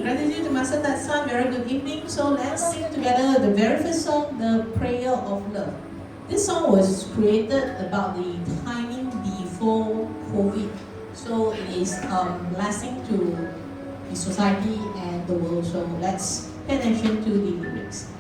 Gratitude to Master Tatsan. Very good evening. So let's sing together the very first song, The Prayer of Love. This song was created about the timing before COVID. So it is blessing to the society and the world. So let's pay attention to the lyrics.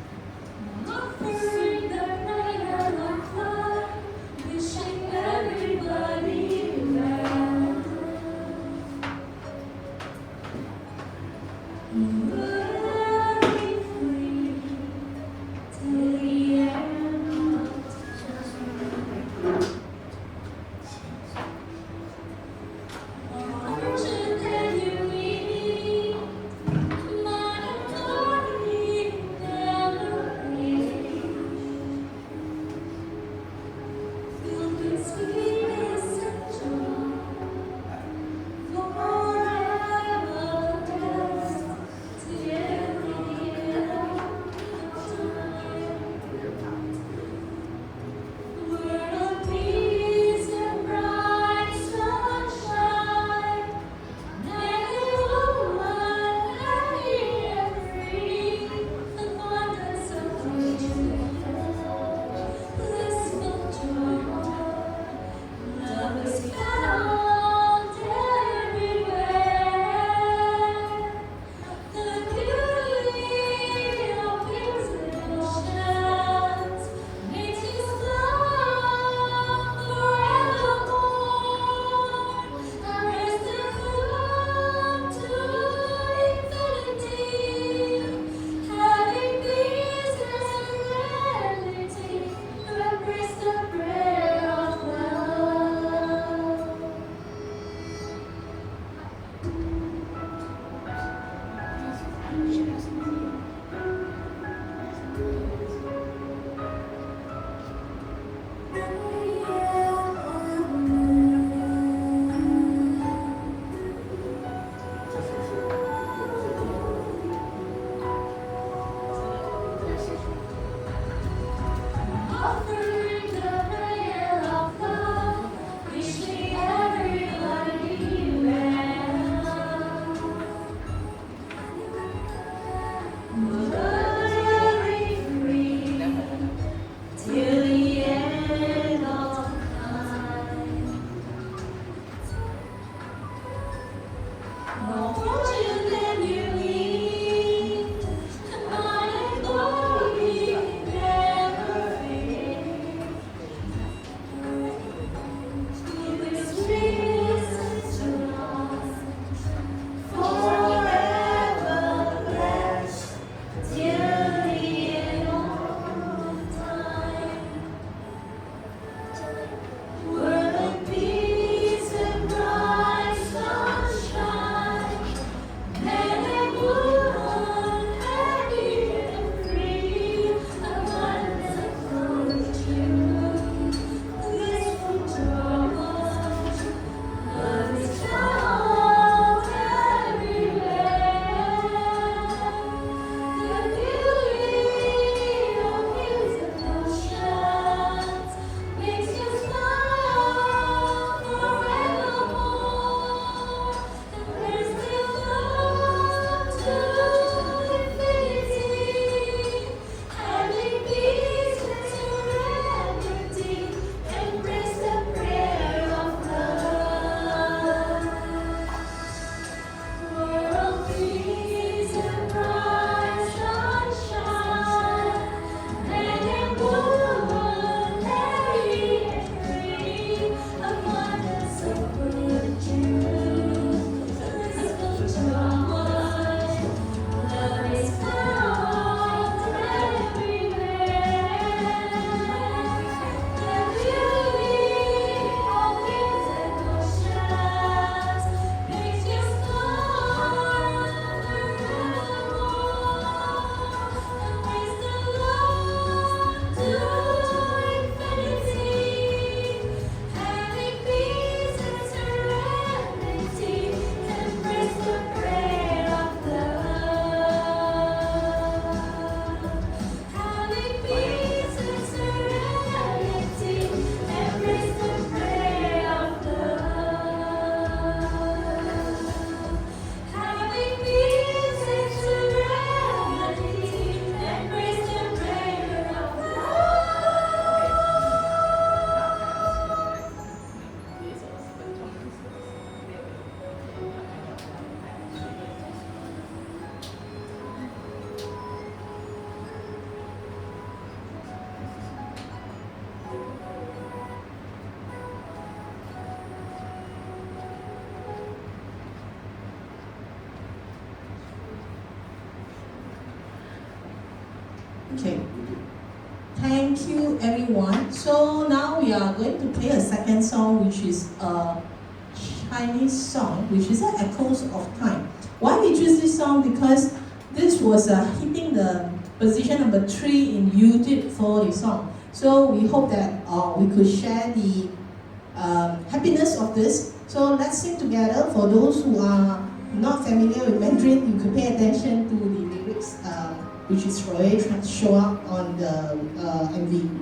Okay. Thank you, everyone. So now we are going to play a second song, which is a Chinese song, which is an Echoes of Time. Why we choose this song? Because this was hitting the position number 3 in YouTube for the song. So we hope that we could share the happiness of this. So let's sing together. For those who are not familiar with Mandarin, you could pay attention to the lyrics, which is already show up on the MV.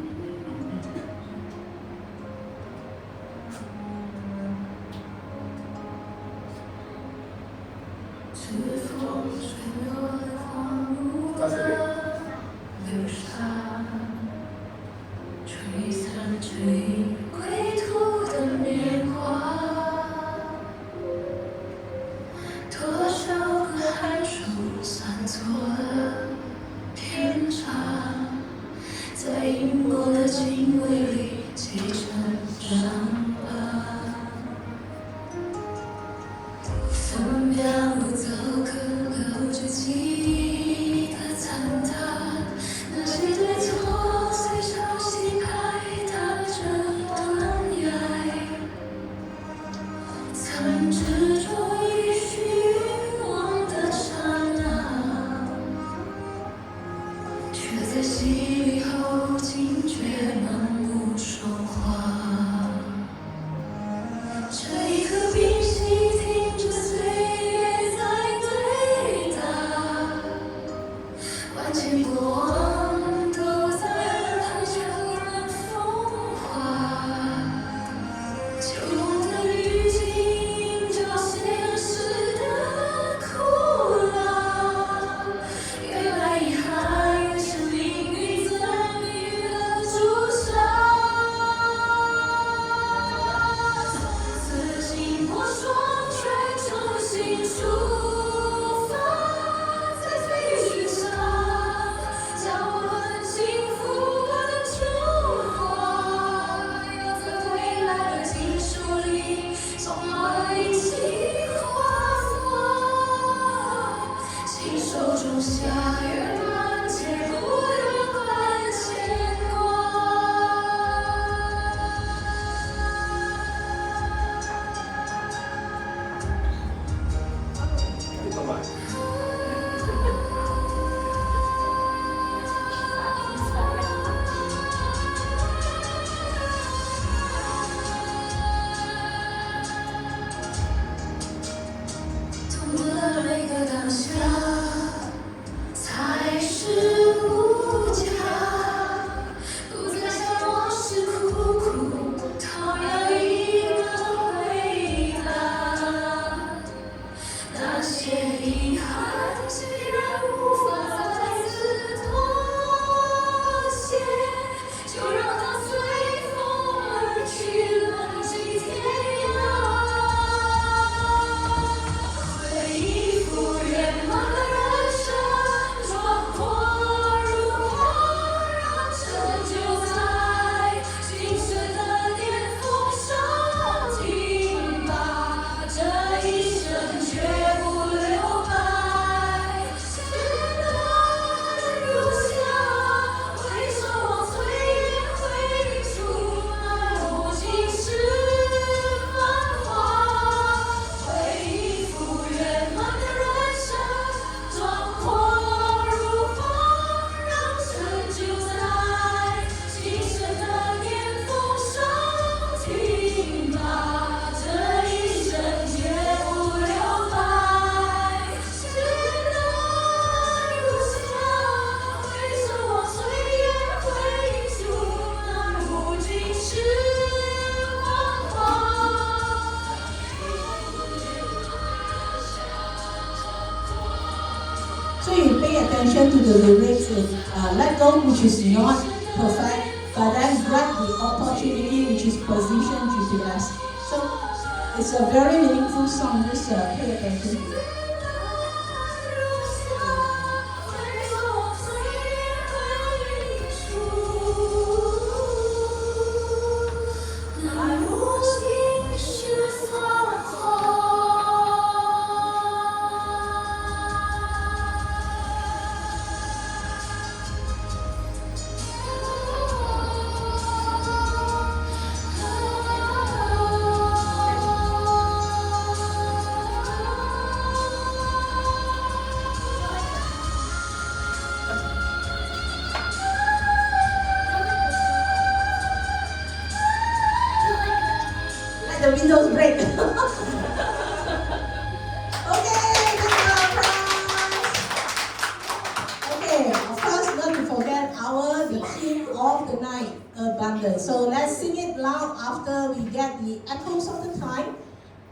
所以 pay attention to the lyrics is let go, which is not perfect, but then grab the opportunity, which is position GPS. So it's a very meaningful song. Just pay attention to it. aloud after we get the echoes of the time.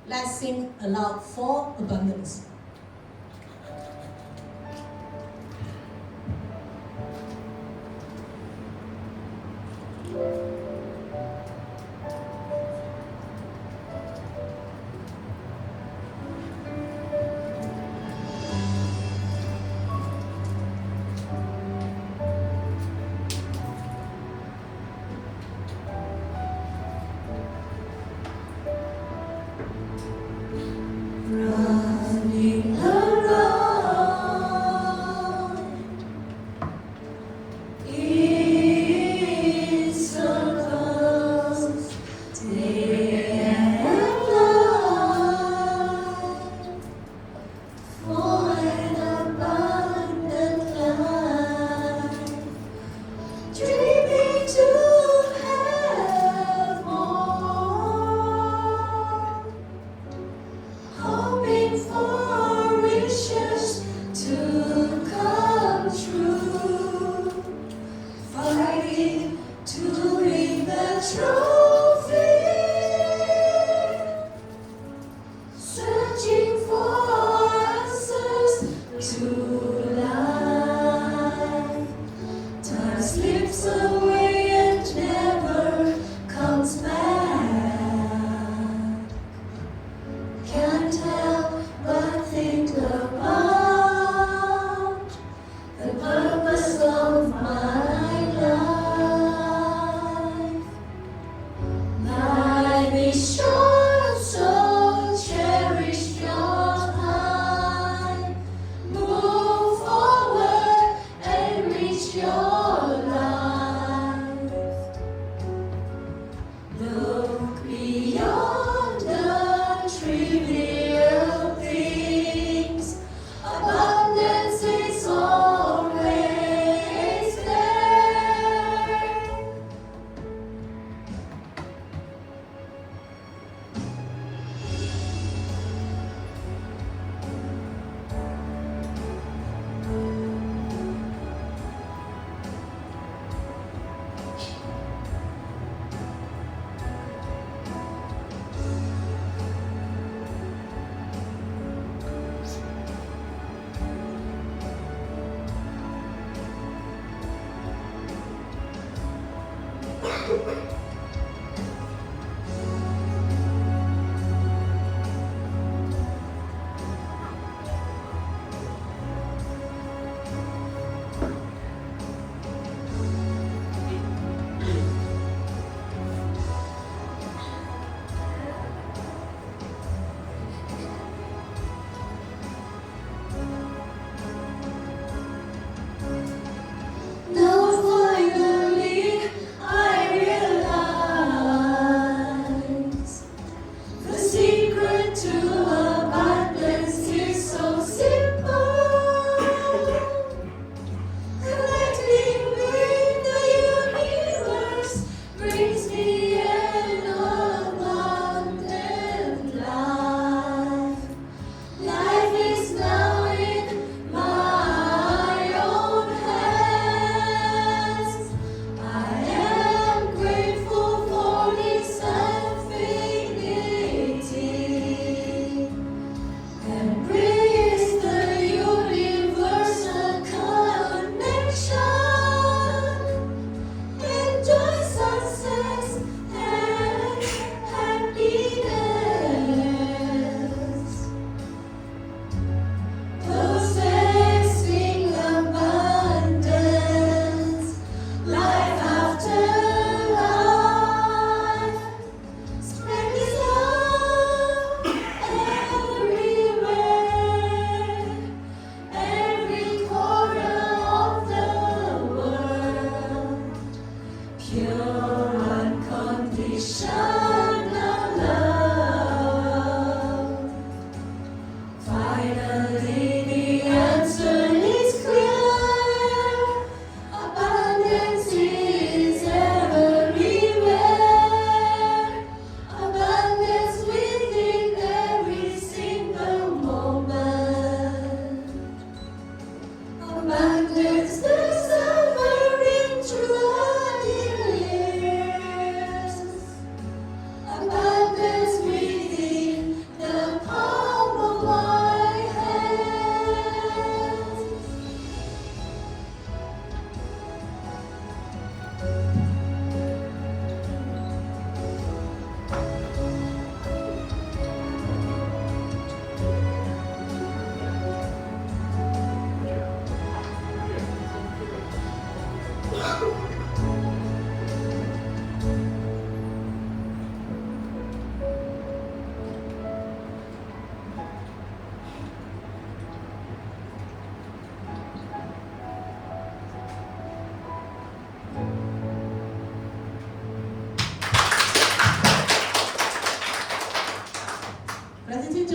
Let's sing aloud for abundance. Running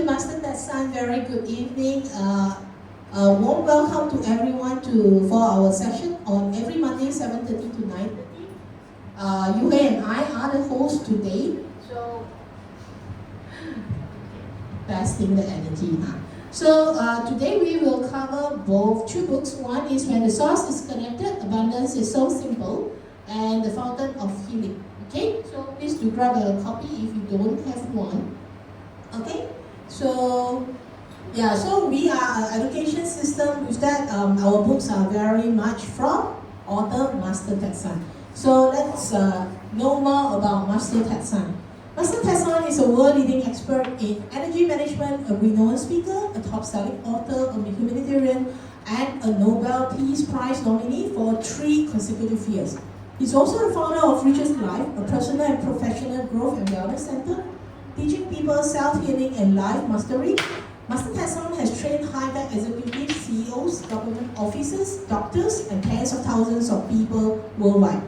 Master Ted-san. Very good evening. A warm welcome to everyone for our session on every Monday, 7:30 to 9:30. Yu Hui and I are the hosts today. So, testing the energy. So today we will cover two books. One is When the Source is Connected, Abundance is So Simple, and The Fountain of Healing. Okay, so please do grab a copy if you don't have one. Okay, so yeah, so we are an education system with that. Our books are very much from author Master Ted-san. So let's know more about Master Ted-san. Master Ted-san is a world-leading expert in energy management, a renowned speaker, a top-selling author, a humanitarian, and a Nobel Peace Prize nominee for 3 consecutive years. He's also the founder of Richest Life, a personal and professional growth and wellness center, teaching people self-healing and life mastery. Master Ted-san has trained high-tech executives, CEOs, government officers, doctors, and tens of thousands of people worldwide.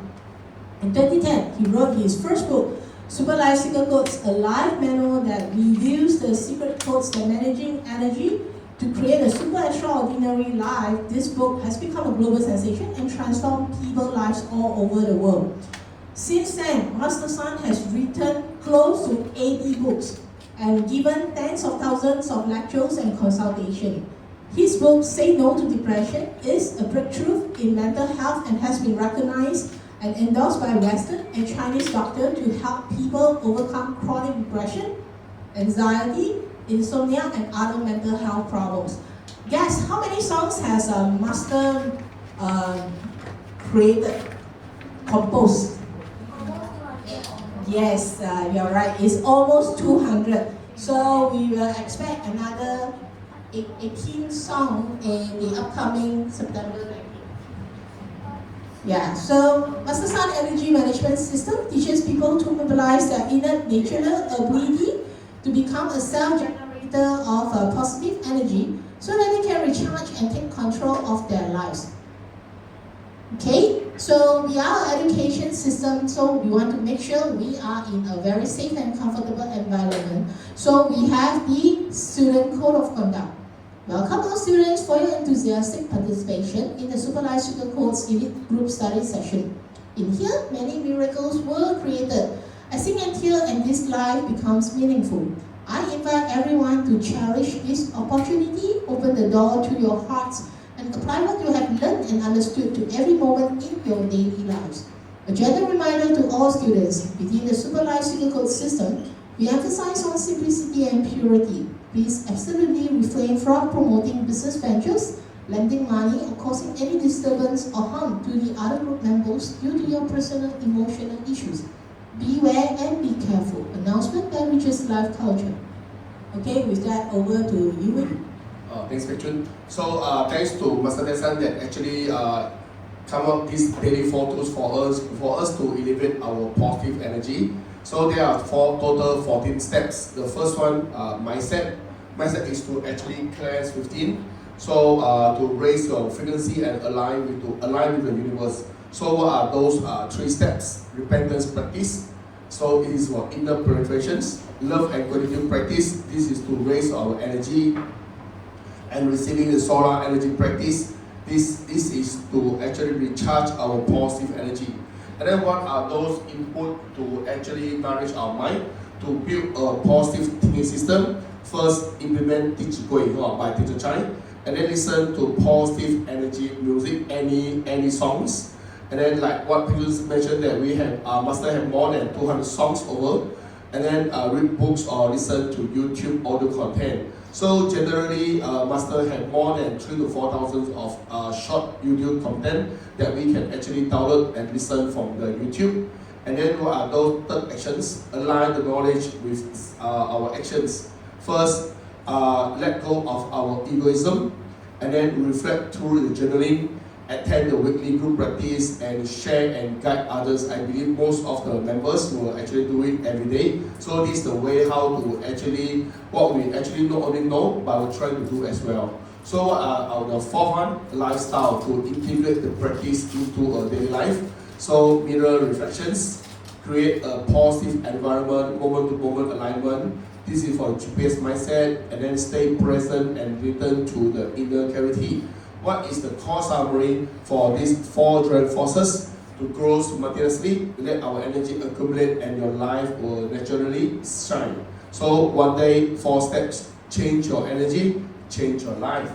In 2010, he wrote his first book, Super Life Secret Codes, a life manual that reviews the secret codes that managing energy to create a super extraordinary life. This book has become a global sensation and transformed people's lives all over the world. Since then, Master Ted has written close to 80 books and given tens of thousands of lectures and consultations. His book, Say No to Depression, is a breakthrough in mental health and has been recognized and endorsed by Western and Chinese doctors to help people overcome chronic depression, anxiety, insomnia, and other mental health problems. Guess how many songs has Master composed? Yes, you're right. It's almost 200. So we will expect another 18 songs in the upcoming September 19th. Yeah, so Master Ted Energy Management System teaches people to mobilize their innate natural ability to become a self-generator of positive energy so that they can recharge and take control of their lives. Okay, so we are an education system, so we want to make sure we are in a very safe and comfortable environment. So we have the Student Code of Conduct. Welcome all students for your enthusiastic participation in the Super Life Secret Codes Elite Group Study session. In here, many miracles were created. I sing and hear and this life becomes meaningful. I invite everyone to cherish this opportunity, open the door to your hearts, and apply what you have learned and understood to every moment in your daily lives. A gentle reminder to all students, within the Super Life Secret Code system, we emphasize on simplicity and purity. Please absolutely refrain from promoting business ventures, lending money, or causing any disturbance or harm to the other group members due to your personal emotional issues. Beware and be careful. Announcement by Richest Life Culture. Okay, with that, over to you. Thanks, Pei-Chun. So, thanks to Master Ted-san that actually come up these daily 4 tools for us to elevate our positive energy. So there are total 14 steps. The first one, mindset. Mindset is to actually cleanse within. So to raise your frequency and align with the universe. So what are those 3 steps? Repentance practice. So it is for inner penetrations. Love and gratitude practice. This is to raise our energy. And receiving the solar energy practice. This is to actually recharge our positive energy. And then what are those input to actually nourish our mind, to build a positive thinking system? First, implement Teach Gui by Teacher Chai, and then listen to positive energy music, any songs. And then like what people mentioned that we have, Master have more than 200 songs over, and then read books or listen to YouTube audio content. So generally, Master have more than 3,000 to 4,000 of short YouTube content that we can actually download and listen from the YouTube. And then what are those 3 actions? Align the knowledge with our actions. First, let go of our egoism, and then reflect through the journaling, attend the weekly group practice, and share and guide others. I believe most of the members will actually do it every day. So this is the way how to actually, what we actually not only know, but we're trying to do as well. So the 4th one, lifestyle, to integrate the practice into a daily life. So mirror reflections, create a positive environment, moment-to-moment alignment, This is for GPS mindset, and then stay present and return to the inner clarity. What is the core summary for these 4 driving forces? To grow simultaneously, let our energy accumulate and your life will naturally shine. So one day, 4 steps, change your energy, change your life.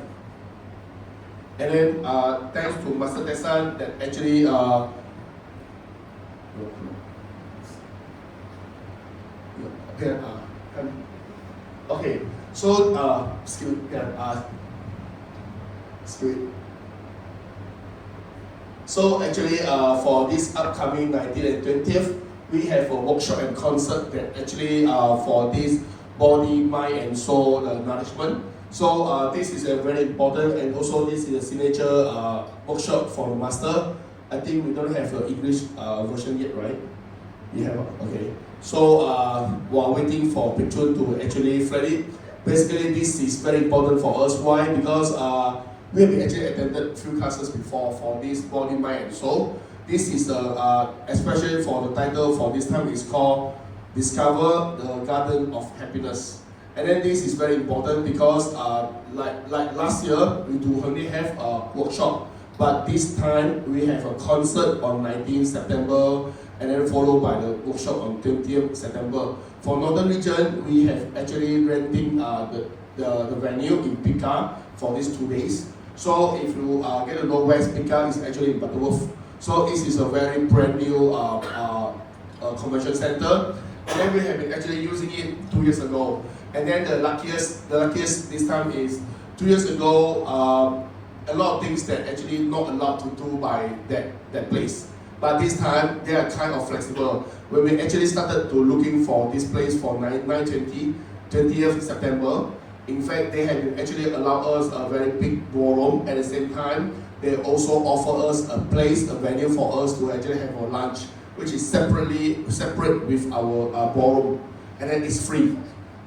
And then thanks to Master Tessan that actually okay, so excuse me. So actually for this upcoming 19th and 20th, we have a workshop and concert that actually for this body, mind and soul nourishment. So this is a very important, and also this is a signature workshop for the master. I think we don't have an English version yet, right? You have, okay. So while waiting for Picture to actually flag it, basically this is very important for us. Why? Because we have actually attended a few classes before for this body, mind and soul. This is especially for the title for this time is called Discover the Garden of Happiness. And then this is very important because like last year, we do only have a workshop, but this time we have a concert on 19th September and then followed by the workshop on 20th September. For Northern Region, we have actually renting the venue in Pika for these 2 days. So if you get to know where Pika is actually in Butterworth. So this is a very brand new convention center. And then we have been actually using it 2 years ago. And then the luckiest this time is 2 years ago, a lot of things that actually not allowed to do by that place. But this time, they are kind of flexible. When we actually started to looking for this place for 20th September, in fact, they have actually allowed us a very big ballroom. At the same time, they also offer us a place, a venue for us to actually have our lunch, which is separate with our ballroom, and then it's free.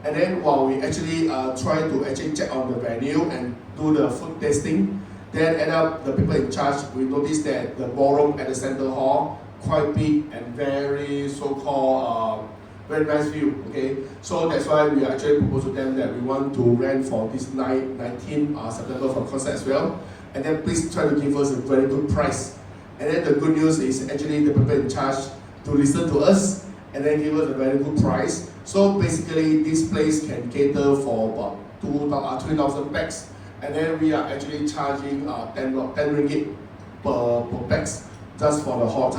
And then while we actually try to actually check on the venue and do the food tasting, then end up the people in charge, we noticed that the ballroom at the center hall quite big and very so-called very nice view. Okay, so that's why we actually proposed to them that we want to rent for this 19th September for concert as well. And then please try to give us a very good price. And then the good news is actually the people in charge to listen to us and then give us a very good price. So basically this place can cater for about 3,000 packs. And then we are actually charging 10 ringgit per pax just for the hall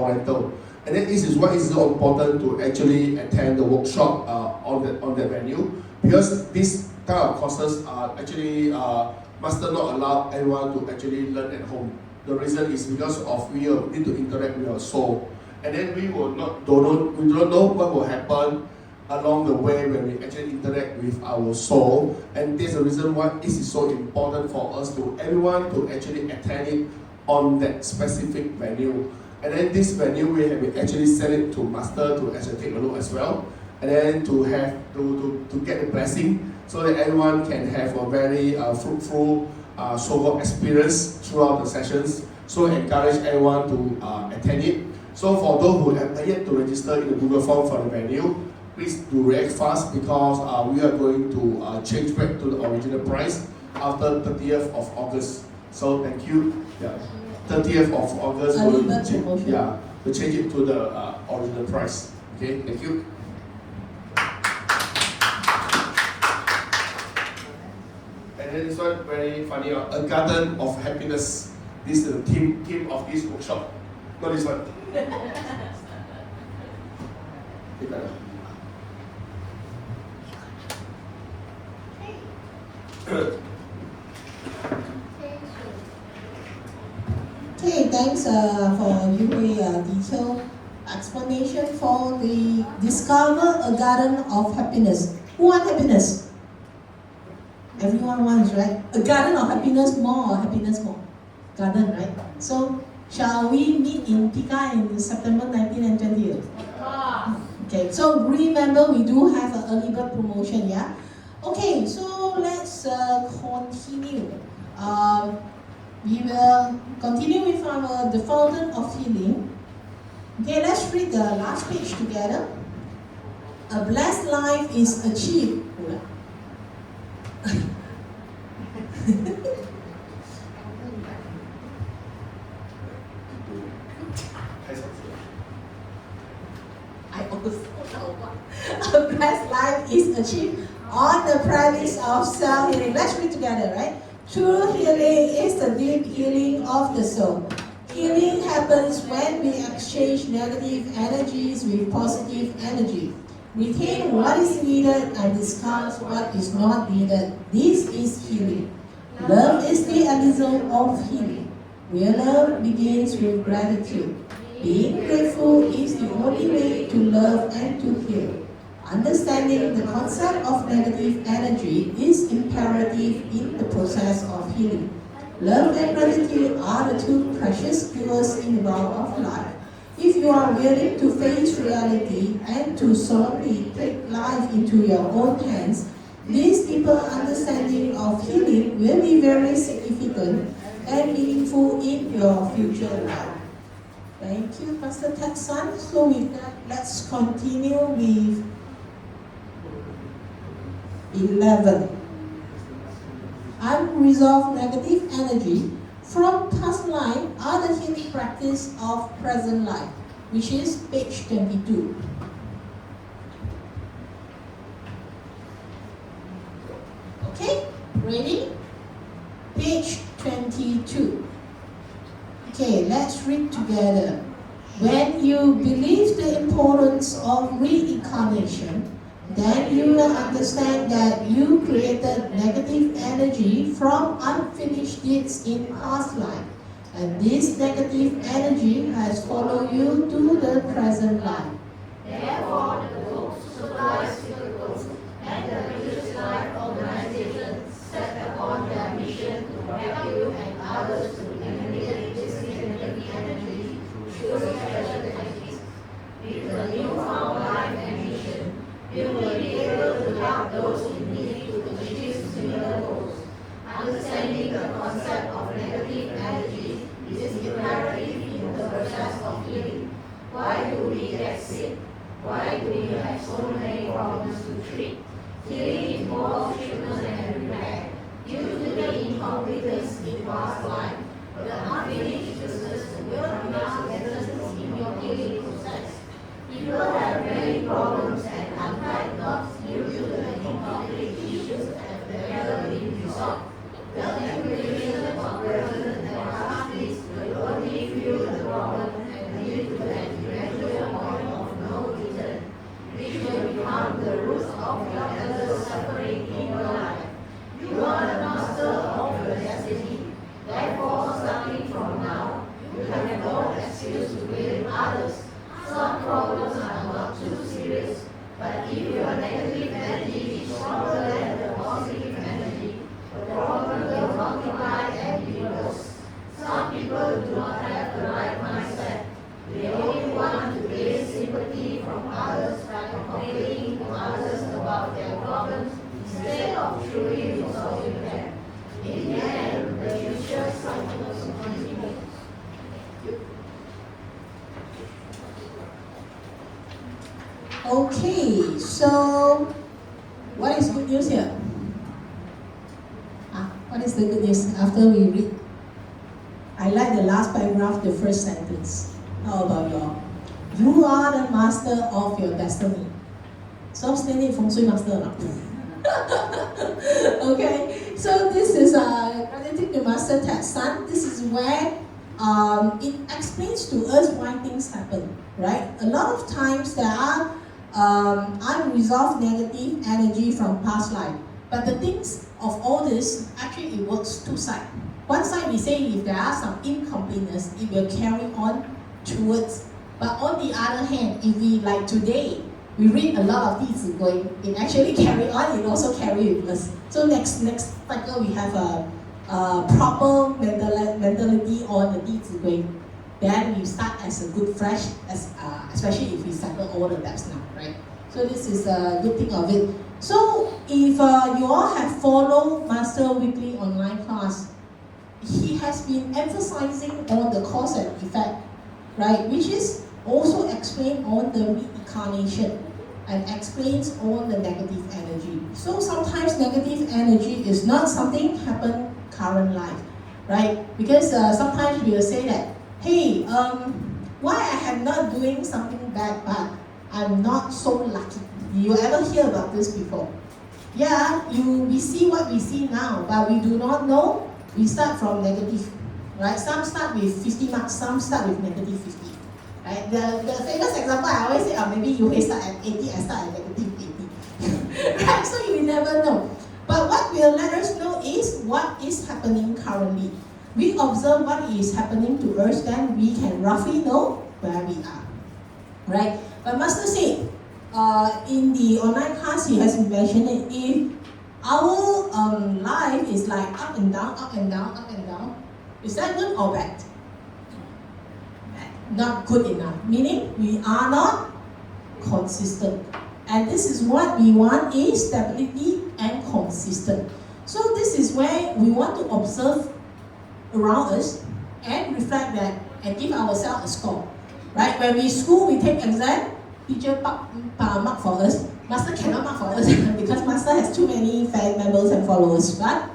rental. And then this is why it's so important to actually attend the workshop on the venue, because this type of courses are actually master not allow everyone to actually learn at home. The reason is because of we need to interact with our soul, and then we don't know what will happen along the way when we actually interact with our soul. And this is the reason why this is so important for us to everyone to actually attend it on that specific venue. And then this venue we have actually send it to master to actually take a look as well, and then to have to get the blessing so that everyone can have a very fruitful so-called experience throughout the sessions. So encourage everyone to attend it. So for those who have yet to register in the Google form for the venue, please do react fast, because we are going to change back to the original price after 30th of August. So thank you. Yeah. 30th of August we'll change it to the original price. Okay, thank you. And then this one very funny, a garden of happiness. This is the theme of this workshop. Not this one. Okay, thanks for giving a detailed explanation for the Discover a Garden of Happiness. Who wants happiness? Everyone wants, right? A garden of happiness more or happiness more? Garden, right? So, shall we meet in Pika in September 19th and 20th? Okay, so remember we do have an early bird promotion, yeah? Okay, so let's continue. We will continue with the Fountain of Healing. Okay, let's read the last page together. a blessed life is achieved. I also know what a blessed life is achieved on the premise of self-healing. Let's read together, right? True healing is the deep healing of the soul. Healing happens when we exchange negative energies with positive energy. Retain what is needed and discard what is not needed. This is healing. Love is the abyssal of healing. Real love begins with gratitude. Being grateful is the only way to love and to heal. Understanding the concept of negative energy is imperative in the process of healing. Love and gratitude are the two precious jewels in the bowl of life. If you are willing to face reality and to solemnly take life into your own hands, this deeper understanding of healing will be very significant and meaningful in your future life. Thank you, Pastor Ted-san. So with that, let's continue with 11. Unresolved negative energy from past life are the healing practice of present life, which is page 22. Okay, ready? Page 22. Okay, let's read together. When you believe the importance of reincarnation, then you will understand that you created negative energy from unfinished deeds in past life. And this negative energy has followed you to the present life. Therefore, the books, supplies, circles, and the religious life organizations set upon their mission to help you and others to eliminate this negative energy through special techniques. With the newfound life and mission, you will be able to help those in need to achieve similar goals. Understanding the concept of negative energy is imperative in the process of healing. Why do we get sick? Why do we have so many problems to treat? Healing involves treatment and repair. Due to the incompetence in past life, the unfinished business will not present in your healing process. People have many problems and untied knots due to the incomplete issues that never been resolved. The accumulation of present and past needs will only fuel the problem and lead to an eventual point of no return, which will become the root of your endless suffering in your life. You are the master of your destiny. Therefore, starting from now, you have no excuse to blame others. Some problems are not too serious, but if your negative energy is stronger than the positive energy, the problem will multiply and be worse. Some people do not have the right mindset. They only want to gain sympathy from others by complaining to others about their problems instead of truly resolving them. In the end, the vicious cycle continues. Okay, so what is good news here? What is the good news after we read? I like the last paragraph, the first sentence. How about y'all? You are the master of your destiny. So still need feng shui master or not? Okay, so this is gratitude to Master Ted-san. This is where it explains to us why things happen, right? A lot of times there are unresolved negative energy from past life. But the things of all this, actually it works two sides. One side we say if there are some incompleteness, it will carry on towards. But on the other hand, if we, like today, we read a lot of 弟子规, it actually carry on, it also carry with us. So next cycle we have a proper mentality on the 弟子规. Then we start as a good fresh, especially if we settle all the debts now, right? So this is a good thing of it. So if you all have followed Master Weekly online class, he has been emphasizing on the cause and effect, right? Which is also explained on the reincarnation. and explains all the negative energy. So sometimes negative energy is not something happen current life, right? Because sometimes we will say that, hey, why I am not doing something bad, but I'm not so lucky. You ever hear about this before? Yeah, we see what we see now, but we do not know. We start from negative, right? Some start with 50 marks, some start with negative 50. Right? The famous example I always say, maybe you may start at 80 and start at negative 80. Right? So you will never know. But what will let us know is what is happening currently. We observe what is happening to us, then we can roughly know where we are. Right? But Master said, in the online class, he has mentioned it, if our life is like up and down, up and down, up and down, is that good or bad? Not good enough, meaning we are not consistent. And this is what we want, is stability and consistent. So this is where we want to observe around us and reflect that and give ourselves a score. Right? When we school, we take exam, teacher mark for us. Master cannot mark for us because Master has too many fan members and followers. But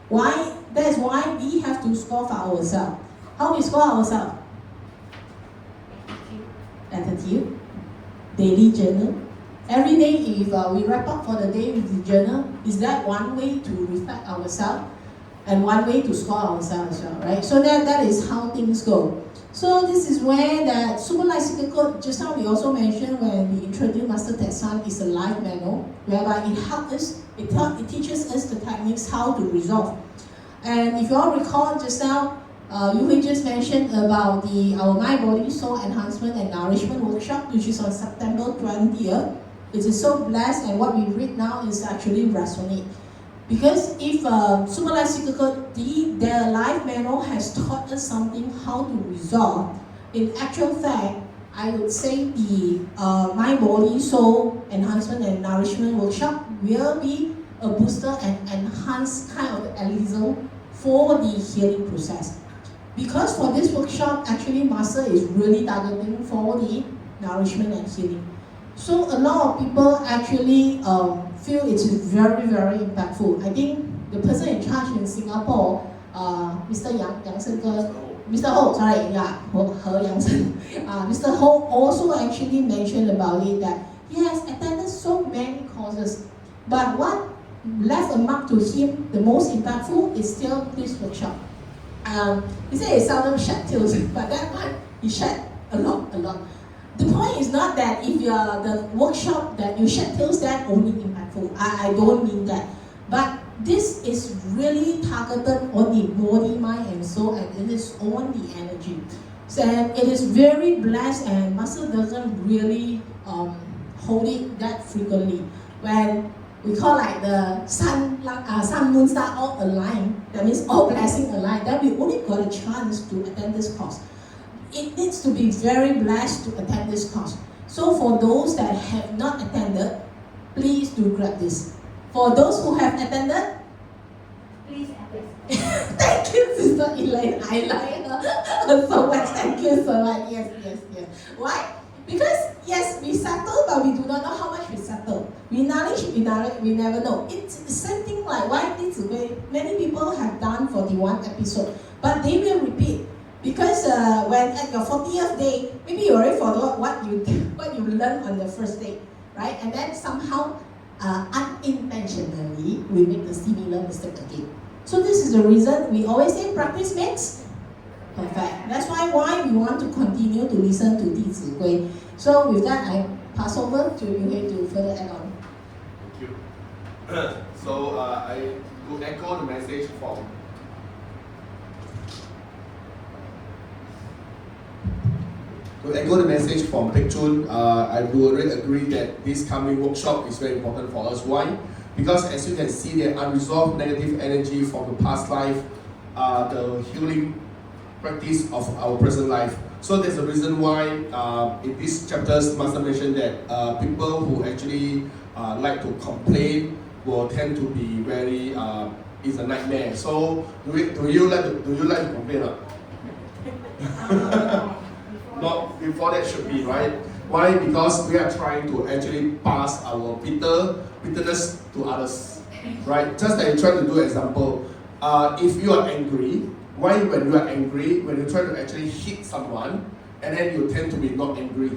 why? That's why we have to score for ourselves. How we score ourselves? Attitude, daily journal. Every day, if we wrap up for the day with the journal, is that one way to reflect ourselves and one way to score ourselves as well, right? So that is how things go. So this is where that Super Life Secret Code, just now we also mentioned when we introduced Master Ted Sun, is a life manual, whereby it helps us, it teaches us the techniques how to resolve. And if you all recall just now, you just mentioned about our Mind, Body, Soul Enhancement and Nourishment Workshop, which is on September 20th. It is so blessed, and what we read now is actually resonate. Because if Super Life Secret Code, their life manual has taught us something how to resolve, in actual fact, I would say the Mind, Body, Soul Enhancement and Nourishment Workshop will be a booster and enhanced kind of algorithm for the healing process. Because for this workshop, actually Master is really targeting for the nourishment and healing. So a lot of people actually feel it's very, very impactful. I think the person in charge in Singapore, Mr. Yang Shen Ge, Mr. Ho, sorry, yeah, He Yang Shen. Mr. Ho also actually mentioned about it that he has attended so many courses, but what left a mark to him, the most impactful, is still this workshop. He said he seldom shed tears, but that one he shed a lot. The point is not that if you are the workshop that you shed tears, that only impactful. I don't mean that. But this is really targeted on the body, mind, and soul, and it is on the energy. So it is very blessed, and Master doesn't really hold it that frequently. When we call like the sun, moon, star all aligned, that means all blessing aligned, then we only got a chance to attend this course. It needs to be very blessed to attend this course. So for those that have not attended, please do grab this. For those who have attended, Please attend. thank you, Sister Elaine. I like her so much. Thank you so much. Yes. Why? Because yes, we settle, but we do not know how much we settle. We knowledge, we never know. It's the same thing like why this way. Many people have done 41 episodes, but they will repeat. Because when at your 40th day, maybe you already forgot what you learned on the first day, right? And then somehow, unintentionally, we make the similar mistake again. So this is the reason we always say practice makes perfect. That's why we want to continue to listen to Di Zi Gui. So with that, I pass over to Yu Hui to further add on. Thank you. So I would echo the message from Pek Chun. I would really agree that this coming workshop is very important for us. Why? Because as you can see, the unresolved negative energy from the past life, the healing practice of our present life. So there's a reason why in these chapters, Master mentioned that people who actually like to complain will tend to be very it's a nightmare. So do you like to complain? Not before that should be, right? Why? Because we are trying to actually pass our bitterness to others, right? Just like you try to do example, if you are angry, why when you are angry, when you try to actually hit someone, and then you tend to be not angry.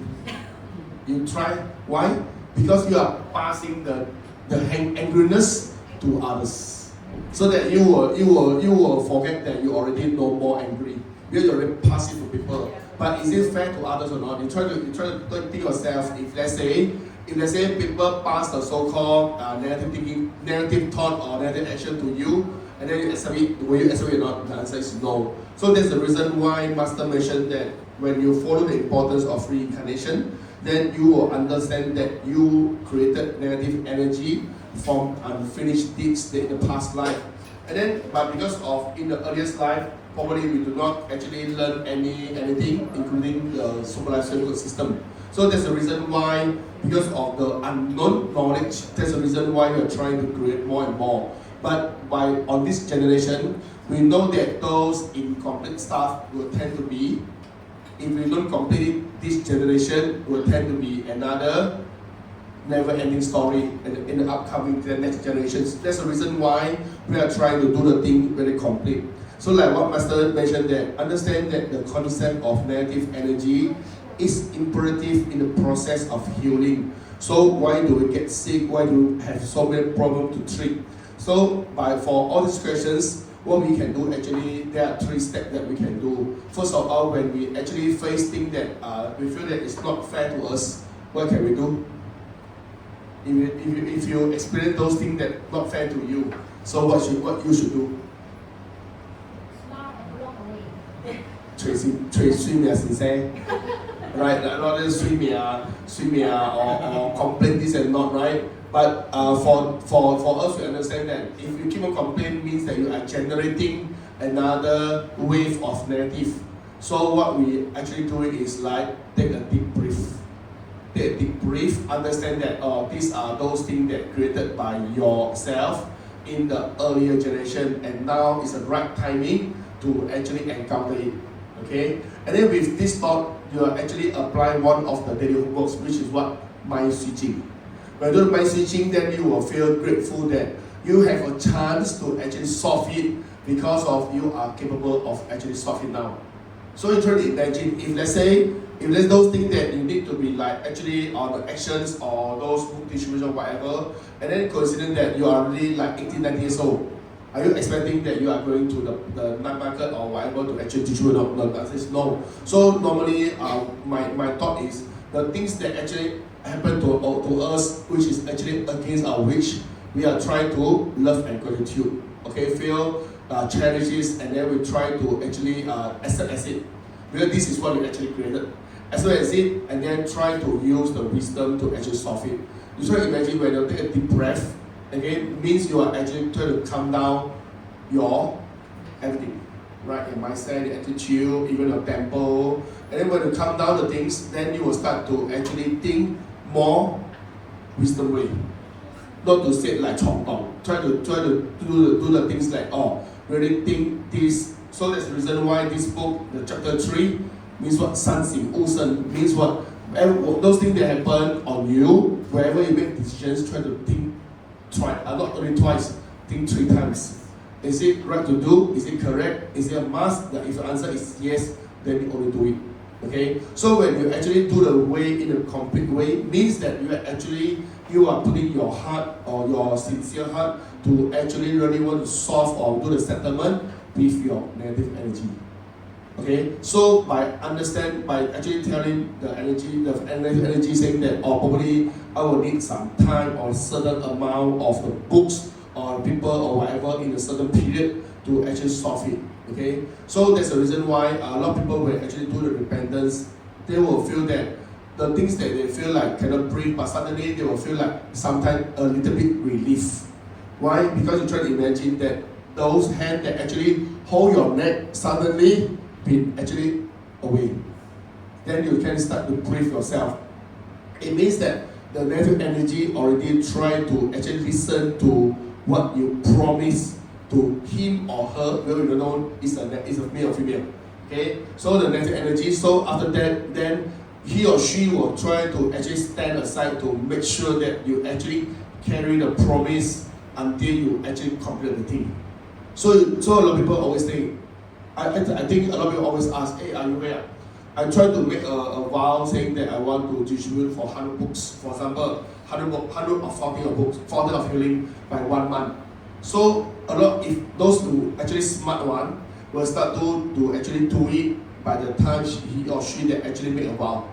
You try, why? Because you are passing the angriness to others. So that you will forget that you already no more angry. Because you already pass it to people. But is it fair to others or not? You try to think yourself, if let's say people pass the so-called negative thought or negative action to you, and then you accept it, will you accept it or not? The answer is no. So that's the reason why Master mentioned that when you follow the importance of reincarnation, then you will understand that you created negative energy from unfinished deeds in the past life. And then, but because of in the earliest life, probably we do not actually learn anything, including the supervisory system. So that's the reason why, because of the unknown knowledge, that's the reason why we are trying to create more and more. But on this generation, we know that those incomplete stuff will tend to be, if we don't complete this generation, will tend to be another never-ending story in the upcoming the next generations. That's the reason why we are trying to do the thing very complete. So like what Master mentioned there, understand that the concept of negative energy is imperative in the process of healing. So why do we get sick? Why do we have so many problems to treat? So for all these questions, what we can do actually, there are 3 steps that we can do. First of all, when we actually face things that we feel that it's not fair to us, what can we do? If you experience those things that not fair to you, so what you should do? Smile and walk away. 隨便先生 right? Not just 隨便 or complain this and not, right? But for us to understand that if you keep on complaining means that you are generating another wave of negative. So what we actually do is like take a deep breath. Take a deep breath, understand that these are those things that created by yourself in the earlier generation, and now is the right timing to actually encounter it. Okay? And then with this thought, you are actually applying one of the daily homeworks, which is what? Mind switching. When you do mind switching, then you will feel grateful that you have a chance to actually solve it because of you are capable of actually solving now. So you try to imagine if let's those things that you need to be like actually on the actions or those book distribution or whatever, and then consider that you are already like 18, 19 years old. Are you expecting that you are going to the night market or whatever to actually distribute? No, the answer is no. So normally my thought is the things that actually happen to us, which is actually against our wish, we are trying to love and gratitude. Okay, feel challenges, and then we try to actually accept as it. Because this is what we actually created. Accept as it, and then try to use the wisdom to actually solve it. You try to imagine when you take a deep breath, again, means you are actually trying to calm down your everything. Right, your mindset, your attitude, even your tempo. And then when you calm down the things, then you will start to actually think more wisdom way. Not to say like chong dong. Try to do the things like really think this. So that's the reason why this book, the chapter 3, means what? San Xing Wu Shen means what? Those things that happen on you, wherever you make decisions, try to think not only twice, think 3 times. Is it right to do? Is it correct? Is it a must? If the answer is yes, then you only do it. Okay? So when you actually do the way in a complete way, means that you are putting your heart or your sincere heart to actually really want to solve or do the settlement with your negative energy. Okay? So by actually telling the negative energy saying that probably I will need some time or certain amount of the books or people or whatever in a certain period to actually solve it. Okay, so that's the reason why a lot of people will actually do the repentance. They will feel that the things that they feel like cannot breathe, but suddenly they will feel like sometimes a little bit relief. Why? Because you try to imagine that those hands that actually hold your neck suddenly be actually away. Then you can start to breathe yourself. It means that the negative energy already tried to actually listen to what you promise to him or her, well, you don't know is a male or female. Okay, so the negative energy. So after that, then he or she will try to actually stand aside to make sure that you actually carry the promise until you actually complete the thing. So a lot of people always think, I think a lot of people always ask, hey, are you where? I try to make a vow saying that I want to distribute for 100 books, for example, 100 of 40 of books, 40 of healing by 1 month. So a lot, if those who actually smart one will start to actually do it by the time he or she that actually make a vow.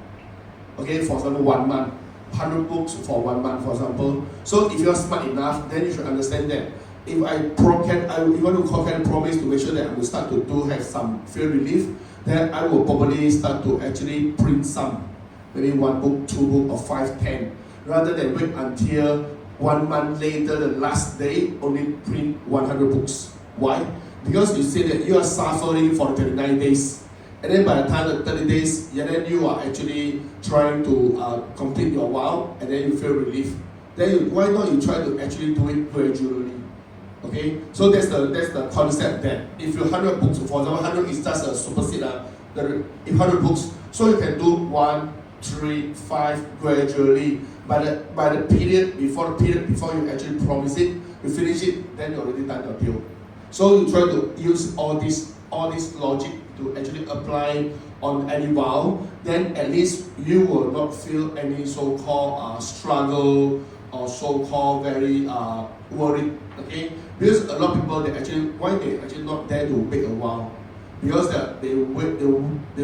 Okay, for example, 1 month, 100 books for 1 month, for example. So if you are smart enough, then you should understand that if I want to concrete promise to make sure that I will start to have some fear relief, then I will probably start to actually print some, maybe 1 book, 2 book, or 5, 10, rather than wait until 1 month later, the last day, only print 100 books. Why? Because you say that you are suffering for 39 days, and then by the time the 30 days, and then you are actually trying to complete your vow, and then you feel relief. Then why not you try to actually do it gradually? Okay, so that's the concept that if you 100 books, for example, 100 is just a supersede. If 100 books, so you can do 1, 3, 5 gradually. By the period before you actually promise it, you finish it, then you already done your deal. So you try to use all this logic to actually apply on any vow. Then at least you will not feel any so-called struggle or so-called very worried. Okay, because a lot of people why they actually not dare to make a vow, because they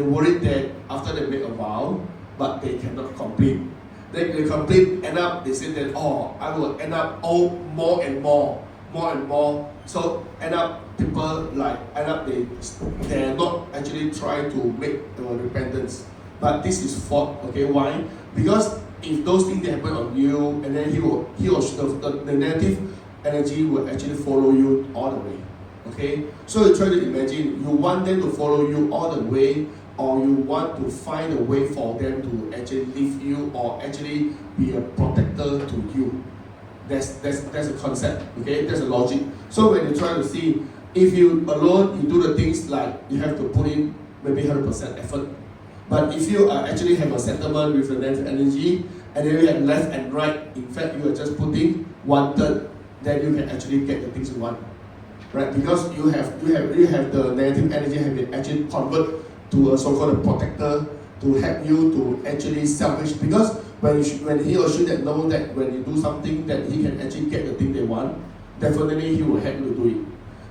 worried that after they make a vow, but they cannot complete. Then they complete, end up they say that I will end up more and more. So end up they are not actually trying to make repentance, but this is fault. Okay, why? Because if those things that happen on you, and then he or she, the negative energy will actually follow you all the way. Okay, so you try to imagine you want them to follow you all the way, or you want to find a way for them to actually leave you or actually be a protector to you. That's a concept. Okay, that's a logic. So when you try to see, if you alone you do the things like you have to put in maybe 100% effort. But if you actually have a settlement with the negative energy, and then you have left and right, in fact you are just putting 1/3, then you can actually get the things you want, right? Because you have the negative energy have been actually convert to a so-called protector to help you to actually selfish. Because when he or she that know that when you do something that he can actually get the thing they want, definitely he will help you to do it.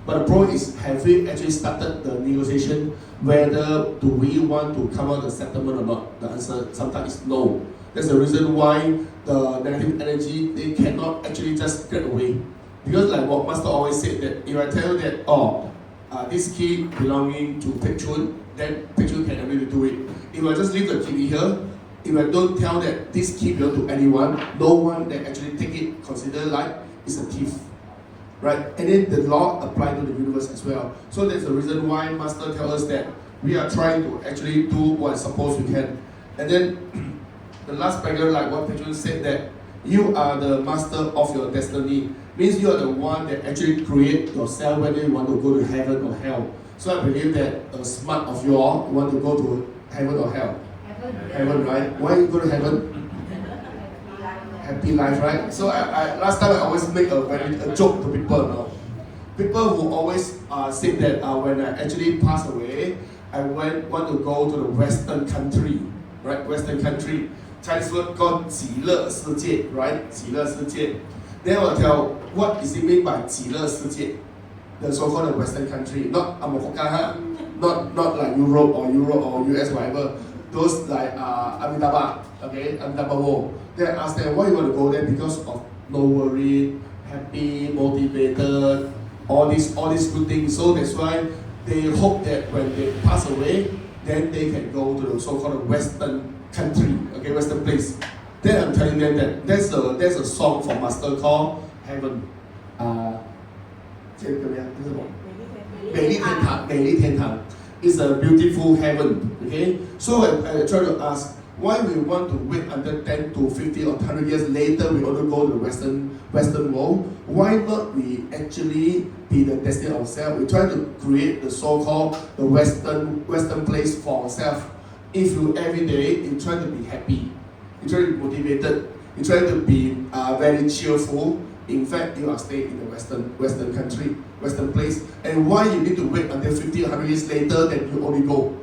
But the problem is, have we actually started the negotiation whether do we want to come out the settlement or not? The answer sometimes is no. That's the reason why the negative energy, they cannot actually just get away. Because like what Master always said, that if I tell you that this key belonging to Pek Chun, then Pek Chun can able to do it. If I just leave the key here, if I don't tell that this key belongs to anyone, no one that actually take it consider like is a thief. Right? And then the law apply to the universe as well. So that's the reason why Master tells us that we are trying to actually do what is supposed we can. And then the last paragraph, like what Pek Chun said, that you are the master of your destiny. Means you are the one that actually create yourself whether you want to go to heaven or hell. So I believe that a smart of you all want to go to heaven or hell. Heaven, right? Why you go to heaven? Happy life, right? So I last time I always make a joke to people. No? People who always say that when I actually pass away, I want to go to the Western country, right? Western country. Chinese word called 极乐世界, right? 极乐世界. Then I'll tell what is it mean by 极乐世界? The so-called Western country, not America, not like Europe or US, whatever. Those like Amitabha, okay, Amitabha World. Then I ask them, why you want to go there? Because of no worry, happy, motivated, all these good things. So that's why they hope that when they pass away, then they can go to the so-called Western country, okay, Western place. Then I'm telling them that there's a song from Master called Heaven. 美丽天堂 is a beautiful heaven. Okay, so I try to ask, Why we want to wait until 10 to 50 or 100 years later we want to go to the Western world? Why not we actually be the destiny ourselves? We try to create the so-called the Western place for ourselves. If you every day you try to be happy, you try to be motivated, you try to be very cheerful. In fact, you are staying in the Western country, Western place. And why you need to wait until 50, 100 years later that you only go?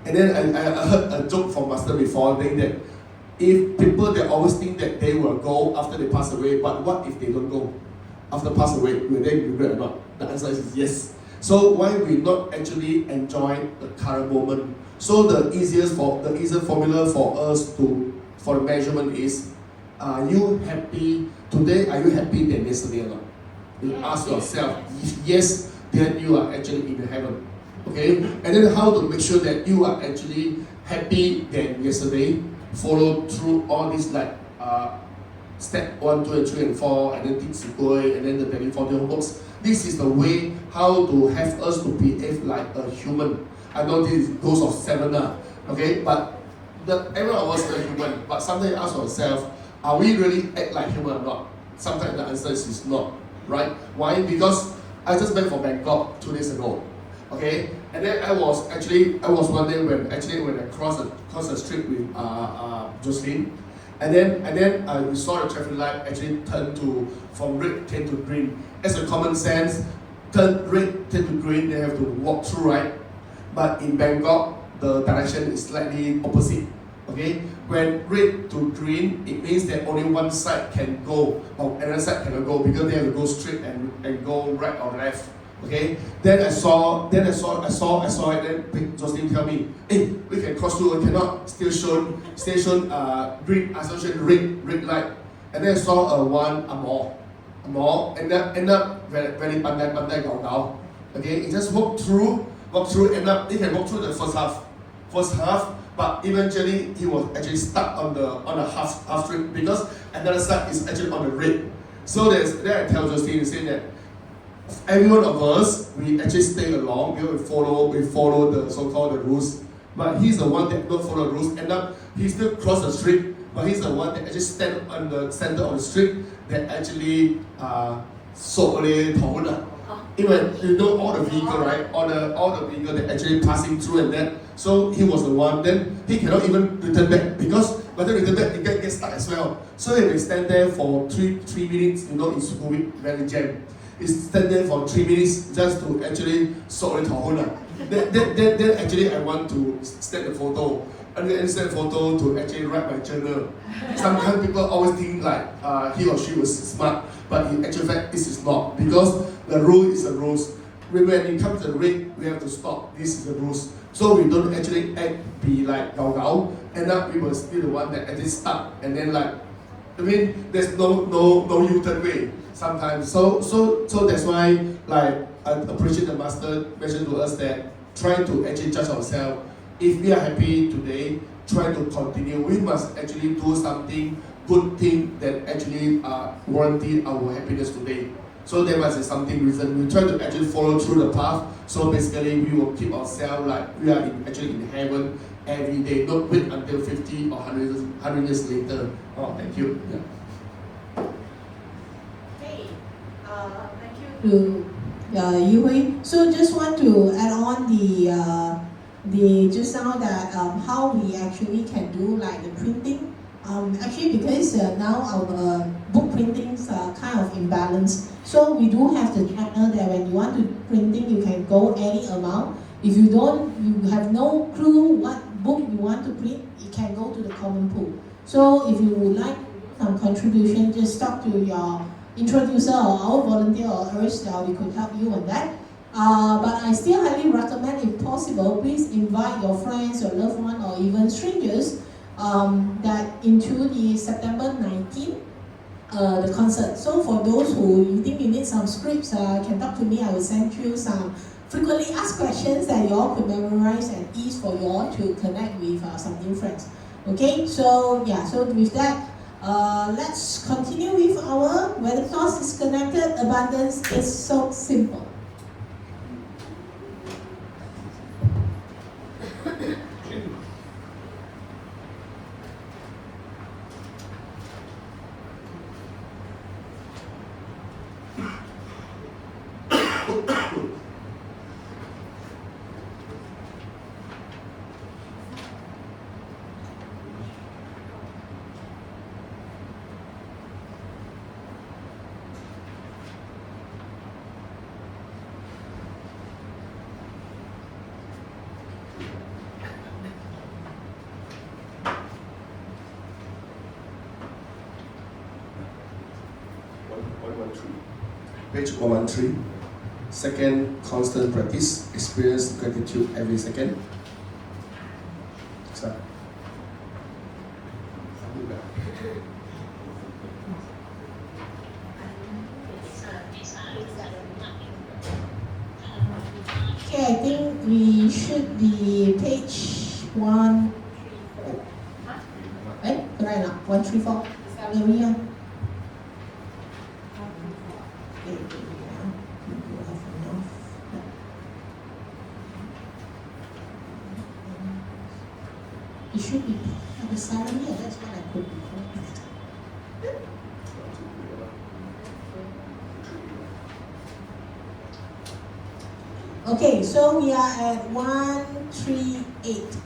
And then I heard a joke from Master before, saying that if people they always think that they will go after they pass away, but what if they don't go after pass away? Will they regret or not? The answer is yes. So why we not actually enjoy the current moment? So the easier formula for us for the measurement is: are you happy today? Are you happy than yesterday or not? You ask yourself. If yes, then you are actually in heaven. Okay? And then how to make sure that you are actually happy than yesterday? Follow through all these step 1, 2, and 3, and 4, and then teach and then the daily 40 homeworks. This is the way how to have us to behave like a human. I know this goes of seminar, okay? But every of us are human. But sometimes you ask yourself, are we really act like human or not? Sometimes the answer is not, right? Why? Because I just went for Bangkok 2 days ago, okay? And then I was one day when I crossed the street with Jocelyn, and then we saw the traffic light actually turn from red turn to green. As a common sense, turn red turn to green, they have to walk through, right? But in Bangkok, the direction is slightly opposite. Okay, when red to green, it means that only one side can go, or another side cannot go because they have to go straight and go right or left. Okay, then I saw it. Then Jocelyn tell me, hey, we can cross through. We cannot station green, association red light. And then I saw one a mall, end up very pandai gao. Okay, it just walk through, end up he can walk through the first half. But eventually he was actually stuck on the half street because another side is actually on the red. So then I tell Jocelyn, saying that every one of us, we actually stay along, we follow the so-called the rules. But he's the one that don't follow the rules. End up he still cross the street, but he's the one that actually stand on the center of the street that actually even you know all the vehicle, right? All the vehicle that actually passing through and that. So he was the one. Then he cannot even return back because by the time return back, he get stuck as well. So he will stand there for 3 minutes. You know, in Sukhumvit very jam. He stand there for 3 minutes just to actually sort it out. Then actually I want to snap the photo. And then snap the photo to actually write my journal. Sometimes people always think like he or she was smart, but in actual fact this is not, because the rule is the rules. When it comes to the red, we have to stop. This is the rules. So we don't actually be like gao. End up we will be the one that actually stuck, and then there's no U-turn way sometimes. So that's why I appreciate the master mentioned to us that try to actually judge ourselves. If we are happy today, try to continue. We must actually do something good thing that actually warranty our happiness today. So there must be something reason. We try to actually follow through the path. So basically we will keep ourselves like we are actually in heaven every day. Not wait until 50 or 100 years later. Oh, thank you. Yeah. Okay, thank you. To Yu Hui. So just want to add on the just now that how we actually can do like the printing. Actually, because now our book printings are kind of imbalanced, so we do have the channel that when you want to printing, you can go any amount. If you have no clue what book you want to print, you can go to the common pool. So if you would like some contribution, just talk to your introducer or our volunteer or us, we could help you on that. But I still highly recommend, if possible, please invite your friends, your loved one, or even strangers that into the September 19th, the concert. So for those who you think you need some scripts, can talk to me. I will send you some frequently asked questions that you all could memorize and ease for you all to connect with some new friends. Okay, so yeah, so with that, let's continue with our where the source is connected, abundance is so simple. Page 113. Second, constant practice. Experience gratitude every second. So, Okay, I think we should be page 1. Correct now. 134. Salary. It should be the salary, that's what I could before. Okay, so we are at 138.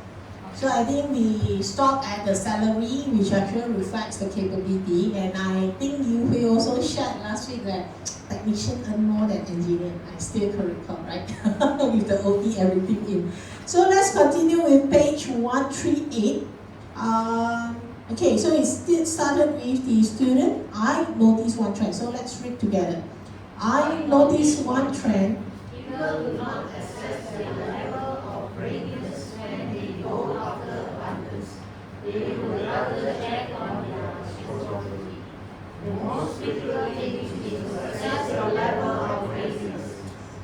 So I think we stop at the salary, which actually reflects the capability. And I think you will also shared last week that technician earn more than engineer. I still can recall, right? With the OT, everything in. So let's continue with page 138. Okay, so it still started with the student. I noticed one trend. So let's read together. I noticed one trend. People do not assess the level of readiness when they go after abundance. They would rather act on their responsibility. The most critical thing is to assess your level of readiness.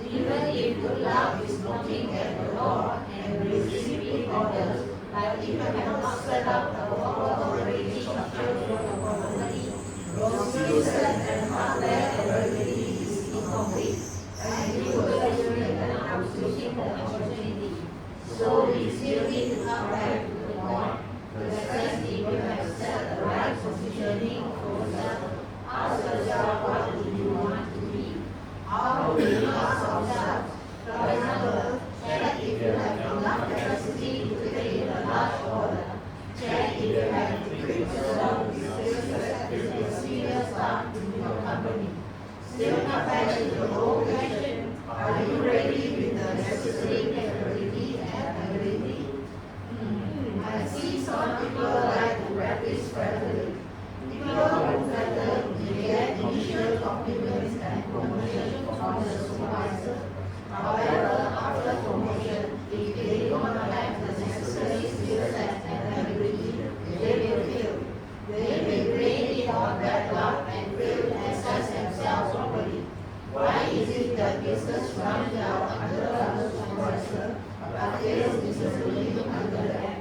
Even if good luck is knocking at the door and receiving orders, like if you cannot set up a proper operating structure for your company, your skill set and hardware ability is incomplete, and you will actually end up losing the opportunity. So we still need to come back to the point to assess if you have set the right positioning for yourself. Ask yourself, what do you want to be? How do we ask ourselves? For example, check if you have enough capacity to take in a large order. Check if you have equipped yourself with skills that is a senior staff in your company. Still come back to the old question, are you ready with the necessary capability and ability? I see some people like to practice regularly. People who better get initial compliments and promotion from the supervisor. However, after promotion, if they don't have the necessary skill set and ability, they will fail. They will blame it on bad luck and fail to assess themselves properly. Why is it that business runs well under a supervisor, but fails miserably under them?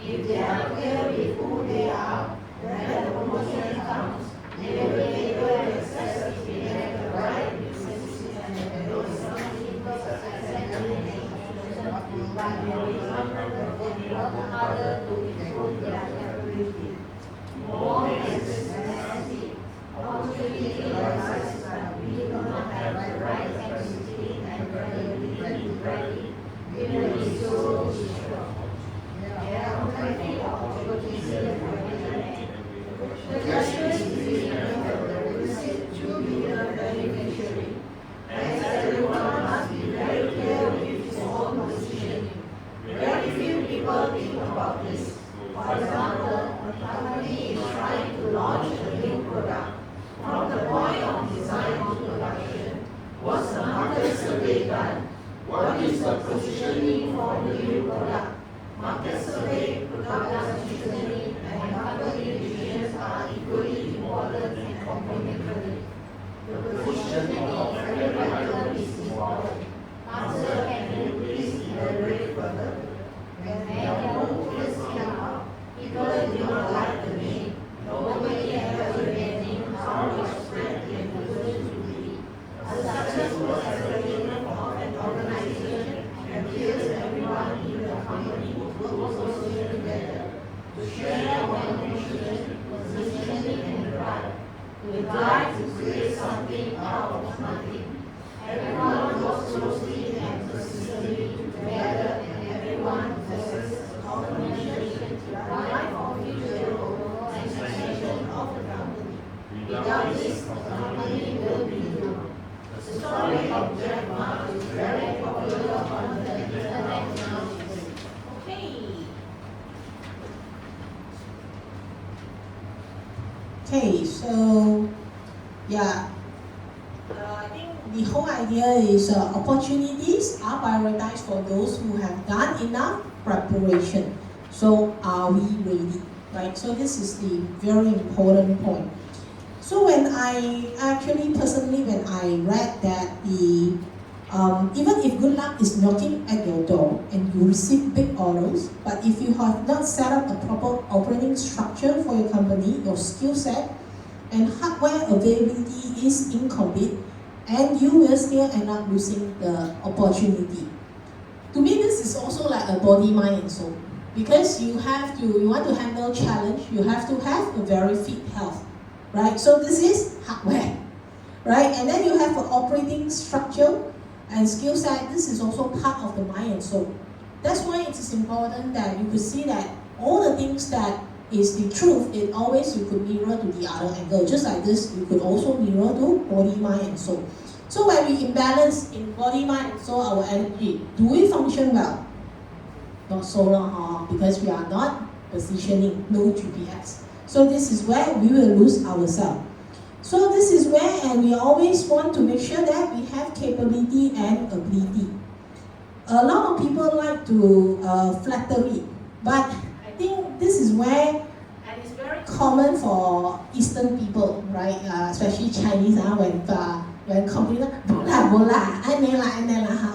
If they are clear with who they are, when the promotion comes, they will be able to assess if they have the right business and the ability to success but they will work harder to improve their capability. More necessity, opportunity arises when we do not have the right capacity and capability ready. We will be so destroyed. There are plenty of opportunities available. The question is being receive to be a beneficiary. As everyone must be very clear with his own positioning. Very few people think about this. For example, a company is trying to launch a new product. From the point of design to production, what's the market survey done? What is the positioning for the new product? Market survey, product positioning, and company visions are equally important and complementary. The positioning of every item is important. Answer can you please elaborate further? When there are no words come out, people do not like the name. Nobody ever imagined how widespread the influence would be. A successful establishment of an organization entails everyone in the company who works closely together to share one mission, positioning, and drive. We drive to create something out of nothing. Everyone works closely and persistently together, and everyone possesses a common mission to drive for future growth and expansion of the company. Without this, the company will be doomed. The story of Jack Ma is very popular on the internet nowadays. Okay, so yeah, I think the whole idea is opportunities are prioritized for those who have done enough preparation. So are we ready? Right? So this is the very important point. So when I actually personally, when I read that even if good luck is knocking at your door and you receive big orders, but if you have not set up a proper operating structure for your company, your skill set and hardware availability is incomplete, and you will still end up losing the opportunity. To me, this is also like a body, mind, and soul. Because you want to handle challenge, you have to have a very fit health, right? So this is hardware, right? And then you have an operating structure and skill set. This is also part of the mind and soul. That's why it is important that you could see that all the things that is the truth, it always you could mirror to the other angle. Just like this, you could also mirror to body, mind, and soul. So when we imbalance in body, mind, and soul, our energy, do we function well? Not so long, because we are not positioning, no GPS. So this is where we will lose ourselves. So this is where, and we always want to make sure that we have capability and ability. A lot of people like to flattery, but I think this is where, and it's very common for Eastern people, right? Especially Chinese, when complain, bola,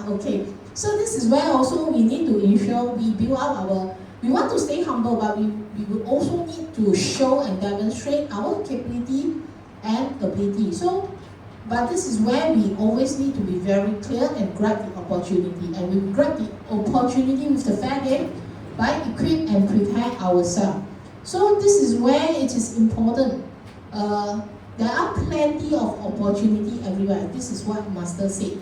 okay. So this is where also we need to ensure we build up we want to stay humble, but we will also need to show and demonstrate our capability and ability. So, but this is where we always need to be very clear and grab the opportunity. And we grab the opportunity with the fair game by equip and prepare ourselves. So this is where it is important. There are plenty of opportunity everywhere. This is what Master said.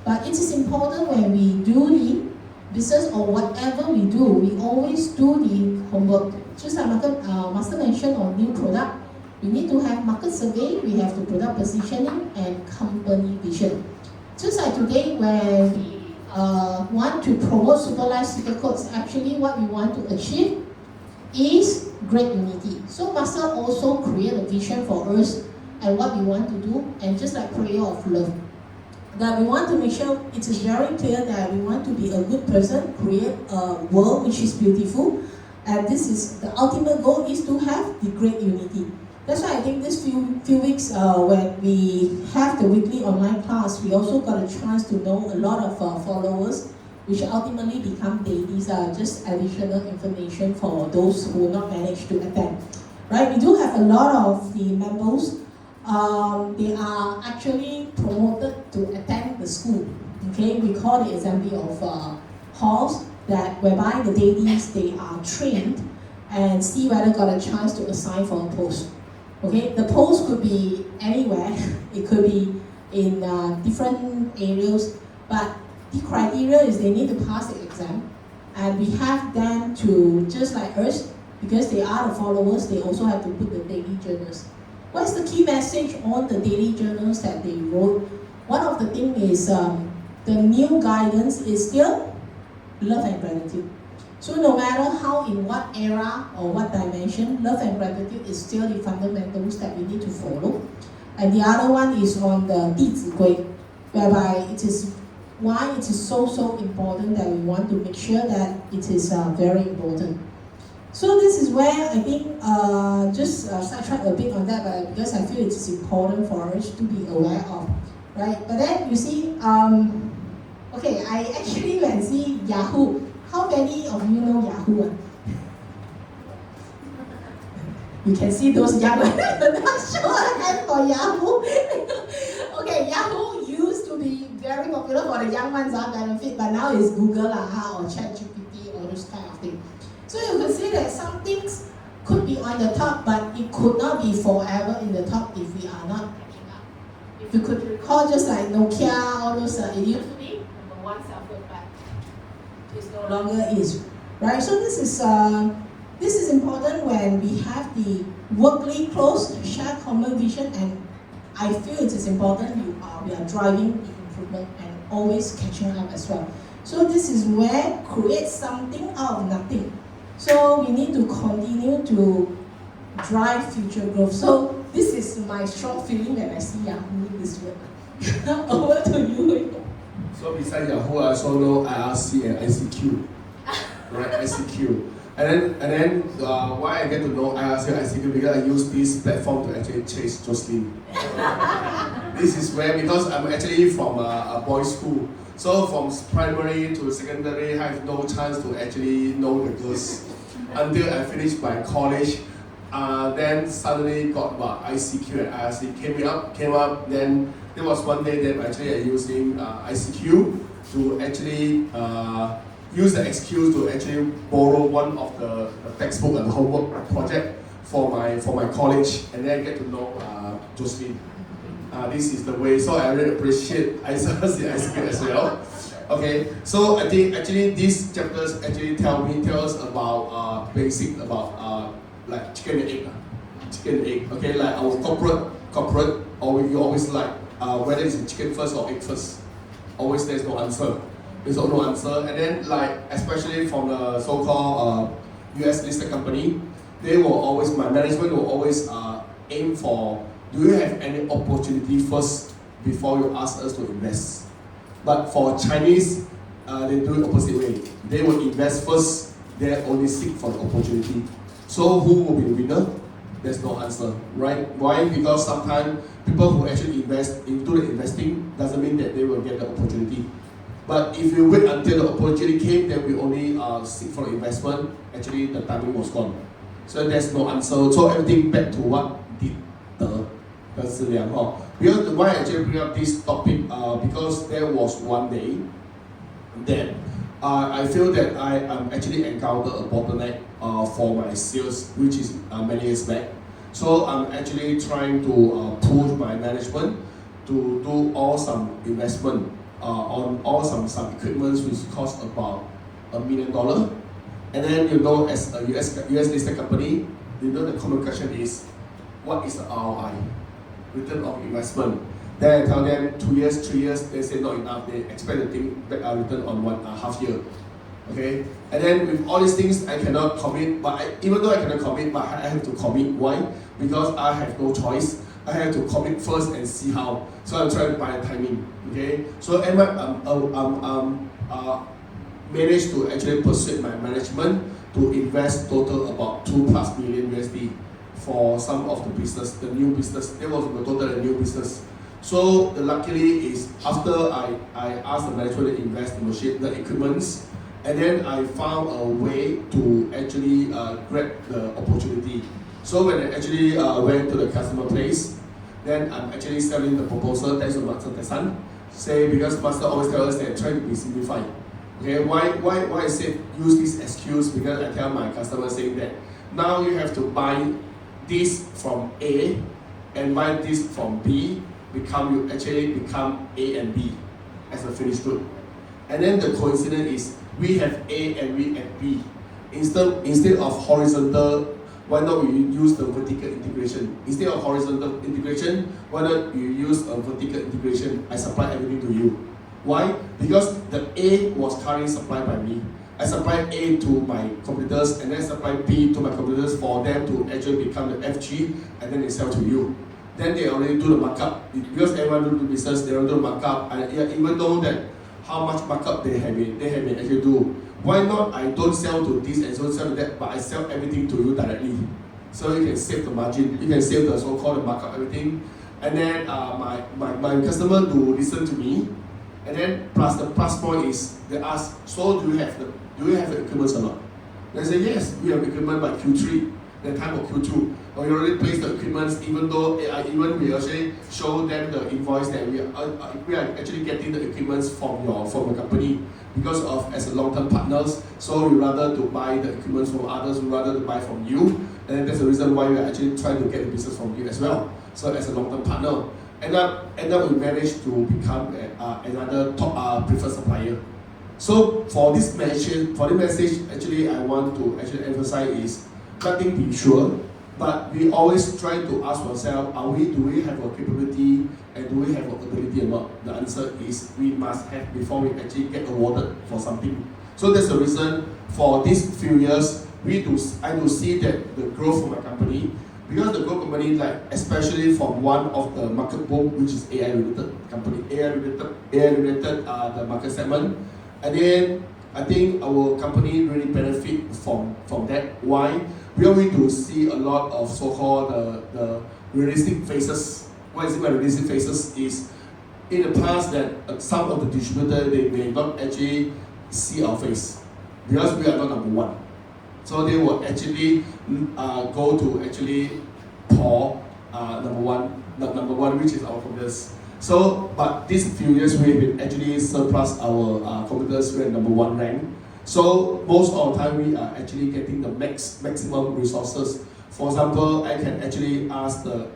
But it is important when we do the business or whatever we do, we always do the homework. Just like Master mentioned on new product, we need to have market survey, we have to product positioning and company vision. Just like today, when we want to promote Super Life Sticker Codes, actually what we want to achieve is great unity. So Master also create a vision for us and what we want to do, and just like prayer of love. That we want to make sure it is very clear that we want to be a good person, create a world which is beautiful, and this is the ultimate goal is to have the great unity. That's why I think this few weeks when we have the weekly online class, we also got a chance to know a lot of followers, which ultimately become dailies, just additional information for those who not managed to attend. Right? We do have a lot of the members. They are actually promoted to attend the school. Okay, we call the assembly of halls that whereby the dailies they are trained and see whether got a chance to assign for a post. Okay, the post could be anywhere. It could be in different areas, but the criteria is they need to pass the exam, and we have them to just like us because they are the followers. They also have to put the daily journals. What's the key message on the daily journals that they wrote? One of the things is the new guidance is still love and gratitude. So no matter how, in what era or what dimension, love and gratitude is still the fundamentals that we need to follow. And the other one is on the 弟子规, whereby it is why it is so important that we want to make sure that it is very important. So this is where I think, just sidetrack a bit on that, but because I feel it is important for us to be aware of, right? But then you see, okay, I actually went see Yahoo. How many of you know Yahoo? You can see those young ones. I'm not sure I have for Yahoo. Okay, Yahoo used to be very popular for the young ones benefit, but now it's Google or ChatGPT or those kind of things. So you can see that some things could be on the top, but it could not be forever in the top if we are not catching up. If you could recall, just like Nokia, all those, it used to be number one cell phone, but it no longer is, right? So this is important when we have the workly close, share common vision, and I feel it is important we are driving the improvement and always catching up as well. So this is where create something out of nothing. So we need to continue to drive future growth. So this is my strong feeling when I see Yahoo this year. Over to you. So besides Yahoo, I also know IRC and ICQ. Right, ICQ. And then why I get to know IRC and ICQ because I use this platform to actually chase Jocelyn. This is where, because I'm actually from a boys' school. So from primary to secondary, I have no chance to actually know the girls until I finished my college. Then suddenly got ICQ and IRC came up. Then there was one day that actually I using ICQ to actually use the excuse to actually borrow one of the textbook and homework project for my college, and then I get to know Jocelyn. This is the way, so I really appreciate ICQ as well. Okay, so I think actually these chapters actually tell us about basic about like chicken and egg. Okay, like our corporate, or we always like whether it's chicken first or egg first. Always there's no answer. There's no answer, and then like especially from the so-called US listed company, they will always, my management will always aim for, do you have any opportunity first before you ask us to invest? But for Chinese, they do it opposite way. They will invest first, they only seek for the opportunity. So who will be the winner? There's no answer, right? Why? Because sometimes people who actually invest into the investing doesn't mean that they will get the opportunity. But if you wait until the opportunity came, then we only seek for the investment. Actually, the timing was gone. So there's no answer. So everything back to what did the because why I actually bring up this topic because there was one day that I feel that I actually encountered a bottleneck for my sales, which is many years back. So I'm actually trying to push my management to do all some investment on all some equipment which cost about $1 million. And then as a US listed company, the common question is, what is the ROI? Return of investment. Then I tell them 2 years, 3 years, they say not enough, they expect the thing back return on 1.5 year. Okay? And then with all these things, I cannot commit, but even though I cannot commit, but I have to commit. Why? Because I have no choice. I have to commit first and see how. So I'm trying to buy the timing. Okay? So I managed to actually persuade my management to invest total about $2+ million USD for some of the business, the new business. That was the total new business. So luckily is after I asked the management to invest in the equipments, and then I found a way to actually grab the opportunity. So when I actually went to the customer place, then I'm actually selling the proposal. Thanks to Master Tesan. Say because Master always tells us that try to be simplified. Okay, why I say use this excuse? Because I tell my customers saying that now you have to buy this from A and buy this from B. You actually become A and B as a finished good. And then the coincidence is we have A and we have B. Instead of horizontal, why not we use the vertical integration? Instead of horizontal integration, why not you use a vertical integration? I supply everything to you. Why? Because the A was currently supplied by me. I supply A to my competitors and then supply B to my competitors for them to actually become the FG and then they sell to you. Then they already do the markup. Because everyone do business, they don't do the markup. And even though that how much markup they have been actually do. Why not I don't sell to this and don't sell to that, but I sell everything to you directly. So you can save the margin, you can save the so-called markup, everything. And then my customer do listen to me. And then plus the plus point is they ask, so do you have the equipment or not? They say yes, we have equipment by Q3, the time of Q2. Or you already placed the equipment, even though we actually show them the invoice that we are actually getting the equipment from your company because of as a long-term partners. So we rather to buy the equipment from others, we rather to buy from you, and that's the reason why we are actually trying to get the business from you as well. So as a long-term partner, end up we managed to become another top preferred supplier. So for this message, actually I want to actually emphasize is nothing be sure. But we always try to ask ourselves, do we have a capability and do we have an ability or not? The answer is we must have before we actually get awarded for something. So that's the reason for these few years, I do see that the growth of my company, because the group company, like especially from one of the market book, which is AI related company, AI related the market segment, and then I think our company really benefit from that. Why? We are going to see a lot of so-called the realistic faces. What is it by realistic faces? Is in the past that some of the distributors they may not actually see our face because we are not number one. So they will actually go to actually pour number one, which is our competitors. So, but these few years we have actually surpassed our competitors with number one rank. So most of the time we are actually getting the maximum resources. For example, I can actually ask the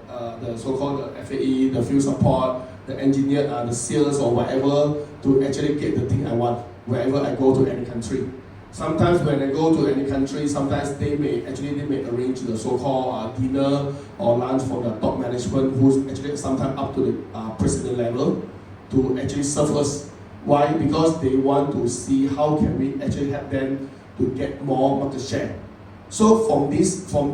so-called the FAE, the field support, the engineer, the sales or whatever to actually get the thing I want wherever I go to any country. Sometimes when I go to any country, sometimes they may arrange the so-called dinner or lunch for the top management, who's actually sometimes up to the president level, to actually serve us. Why? Because they want to see how can we actually help them to get more market share. So from this field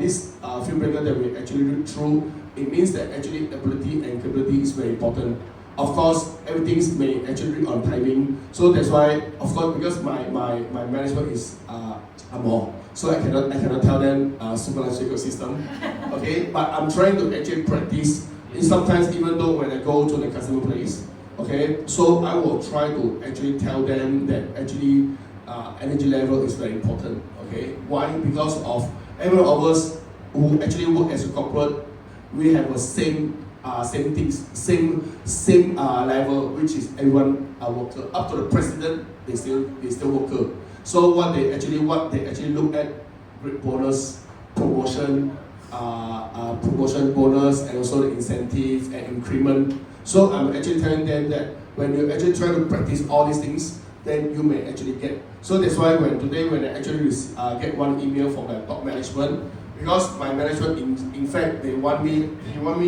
breaker that we actually read through, it means that actually ability and capability is very important. Of course, everything may actually read on timing. So that's why, of course, because my management is more, so I cannot tell them supervised ecosystem. Okay, but I'm trying to actually practice. And sometimes even though when I go to the customer place, okay, so I will try to actually tell them that actually energy level is very important. Okay, why? Because of every of us who actually work as a corporate, we have the same things, same level, which is everyone worker. Up to the president, they still worker. So what they actually look at, great bonus, promotion bonus, and also the incentive and increment. So I'm actually telling them that when you actually try to practice all these things, then you may actually get. So that's why when I actually get one email from the top management, because my management in fact he want me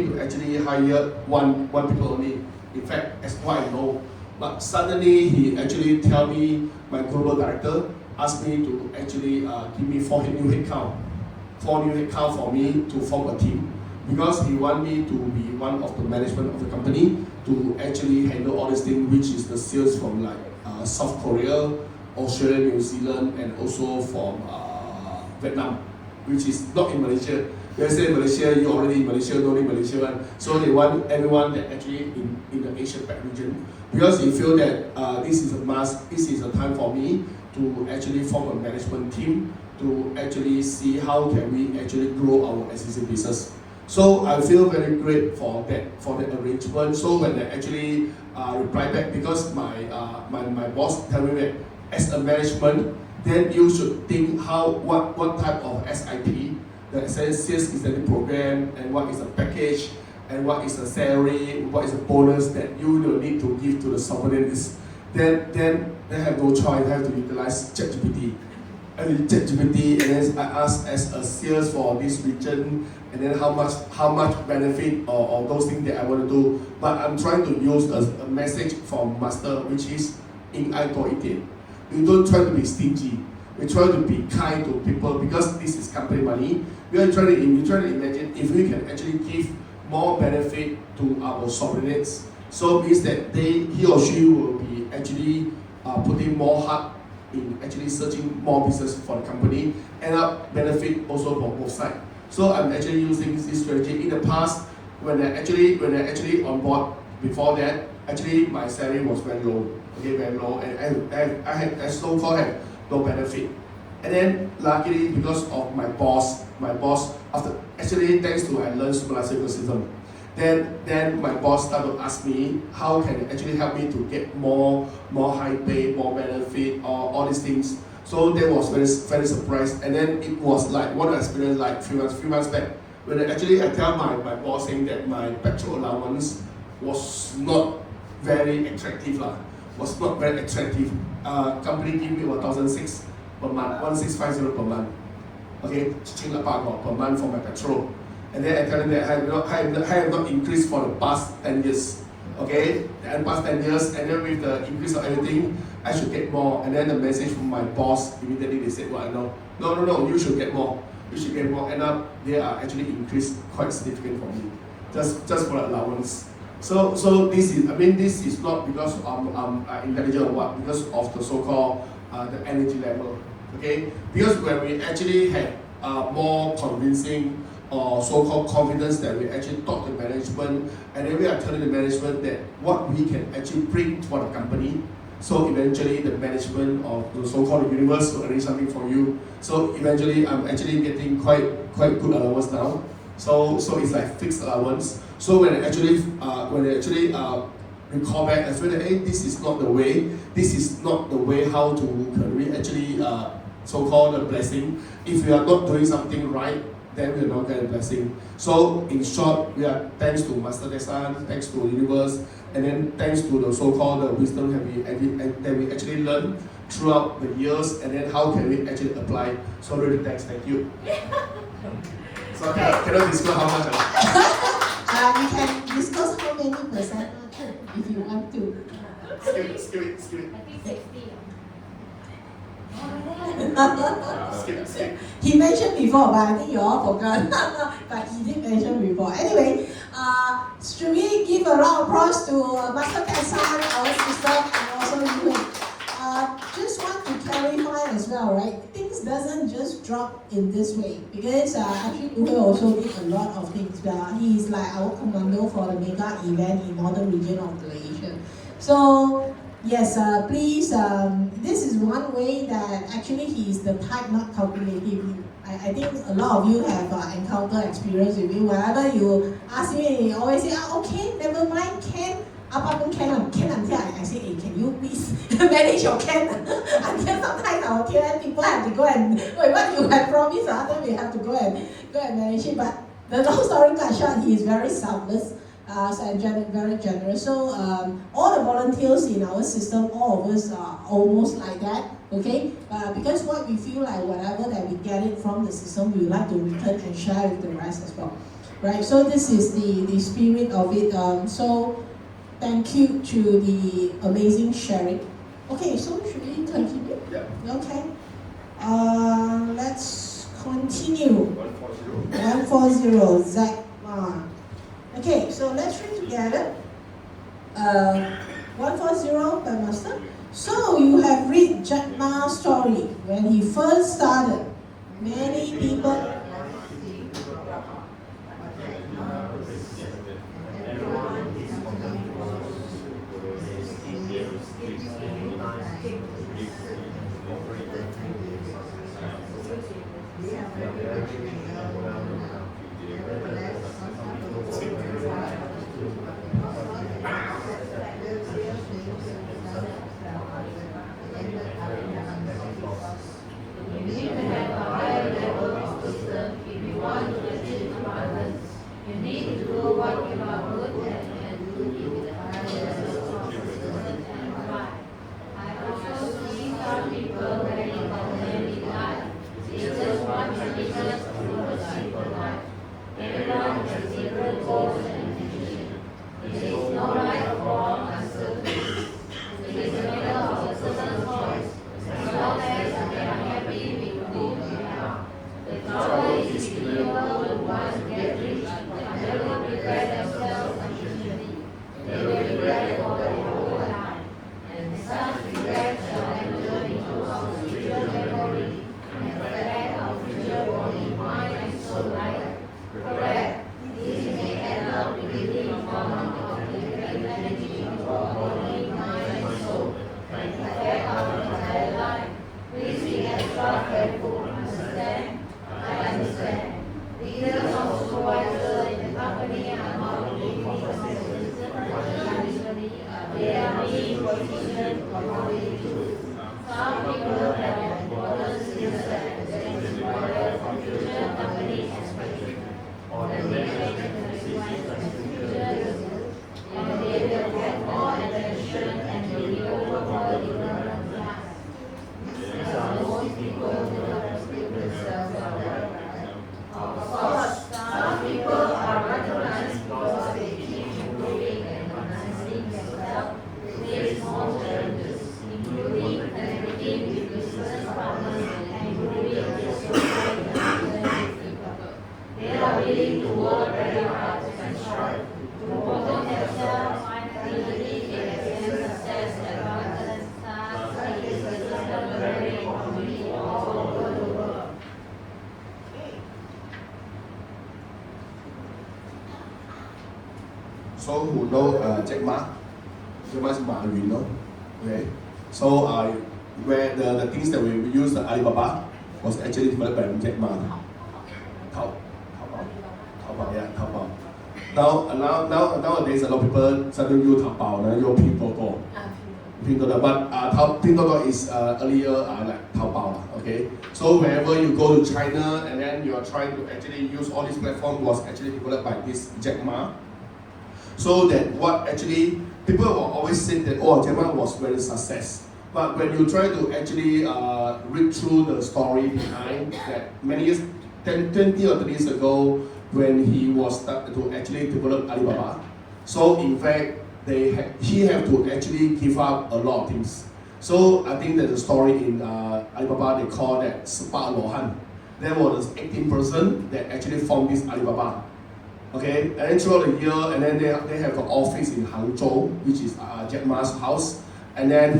to actually hire one people only. In fact, as what I know. But suddenly he actually tell me, my global director asked me to actually give me 4 new headcount for me to form a team, because he want me to be one of the management of the company to actually handle all these things, which is the sales from like South Korea, Australia, New Zealand, and also from Vietnam, which is not in Malaysia. They say Malaysia, you already in Malaysia, no need Malaysia one. So they want everyone that actually in the Asia Pac region, because they feel that this is a must, this is a time for me to actually form a management team to actually see how can we actually grow our existing business. So I feel very great for that arrangement. So when they actually reply back, because my boss tell me that as a management, then you should think what type of SIP, the sales incentive program, and what is the package, and what is the salary, what is the bonus that you will need to give to the subordinates. Then they have no choice, they have to utilize ChatGPT. And then I ask as a sales for this region, and then how much benefit or those things that I want to do. But I'm trying to use a message from master, which is in I told it. You don't try to be stingy. We try to be kind to people, because this is company money. We try to imagine if we can actually give more benefit to our subordinates. So it means that he or she will be actually putting more heart in actually searching more business for the company, and benefit also from both sides. So I'm actually using this strategy. In the past, when I actually on board before that, actually my salary was very low. Okay, very low, and I so-called had no benefit. And then luckily, because of my boss after actually thanks to I learned supervised ecosystem, then my boss started to ask me how can it actually help me to get more high pay, more benefit, all these things. So that was very surprised. And then it was like one experience like few months back, when I tell my boss saying that my petrol allowance was not very attractive company give me 1,600 per month, 1,650 per month. Okay, per month for my petrol. And then I tell them that I have not increased for the past 10 years. Okay, and past 10 years, and then with the increase of everything, I should get more. And then the message from my boss, immediately they said, well, no, you should get more. which again will end up they are actually increased quite significant for me, just for allowance. So this is not because I'm intelligent or what, because of the so-called the energy level. Okay, because when we actually have more convincing or so-called confidence that we actually talk to management, and then we are telling the management that what we can actually bring for the company. So eventually the management of the so-called universe will arrange something for you. So eventually I'm actually getting quite good allowance now. So it's like fixed allowance. So when I actually recall back, I feel that hey, this is not the way. This is not the way how to can we actually so-called a blessing. If we are not doing something right, then we will not get a blessing. So in short, we are thanks to Master Desan, thanks to the universe, and then thanks to the so-called wisdom that we actually learn throughout the years, and then how can we actually apply. So really thank you. So I cannot disclose how much. You can discuss how many percent if you want to. Skip it. I think 60. Skip. He mentioned before, but I think you all forgot. But he did mention before. Anyway, should we give a round of applause to Master Desan, our sister, and also you? Just want to clarify as well, right? Things doesn't just drop in this way, because actually Uwe also did a lot of things. He is like our commando for the mega event in northern region of Malaysia. So yes, please, this is one way that actually he is the type not calculative. I think a lot of you have encountered experience with him. Whenever you ask him, he always say, okay, never mind, can. Can until I say, hey, can you please manage your can? Until sometimes our KN people have to go and, wait, what you have promised, then we have to go and manage it. But the long story cut short, he is very selfless and very generous. So all the volunteers in our system, all of us are almost like that, okay? Because what we feel like whatever that we get it from the system, we would like to return and share with the rest as well, right? So this is the spirit of it. So thank you to the amazing sharing. Okay, so should we continue? Yeah. Okay. Let's continue. 140. 140, Zach. Okay, so let's read together. 140 by Master. So you have read Jack Ma's story. When he first started, many people. So who know Jack Ma? Jack Ma is Ma Yun, no? Okay. So where the things that we use, the Alibaba, was actually developed by Jack Ma. Taobao. Nowadays a lot of people suddenly use Taobao, now use Pinduoduo. But Pinduoduo is earlier like Taobao, okay? So wherever you go to China and then you are trying to actually use all these platforms was actually developed by this Jack Ma. So that what actually people will always say that Jack Ma was very success. But when you try to actually read through the story behind that many years, 20 or 30 years ago, when he was started to actually develop Alibaba, so in fact he had to actually give up a lot of things. So I think there's a story in Alibaba they call that Spa Lohan. There was 18 person that actually formed this Alibaba. Okay, and then throughout the year, and then they have an office in Hangzhou, which is Jack Ma's house. And then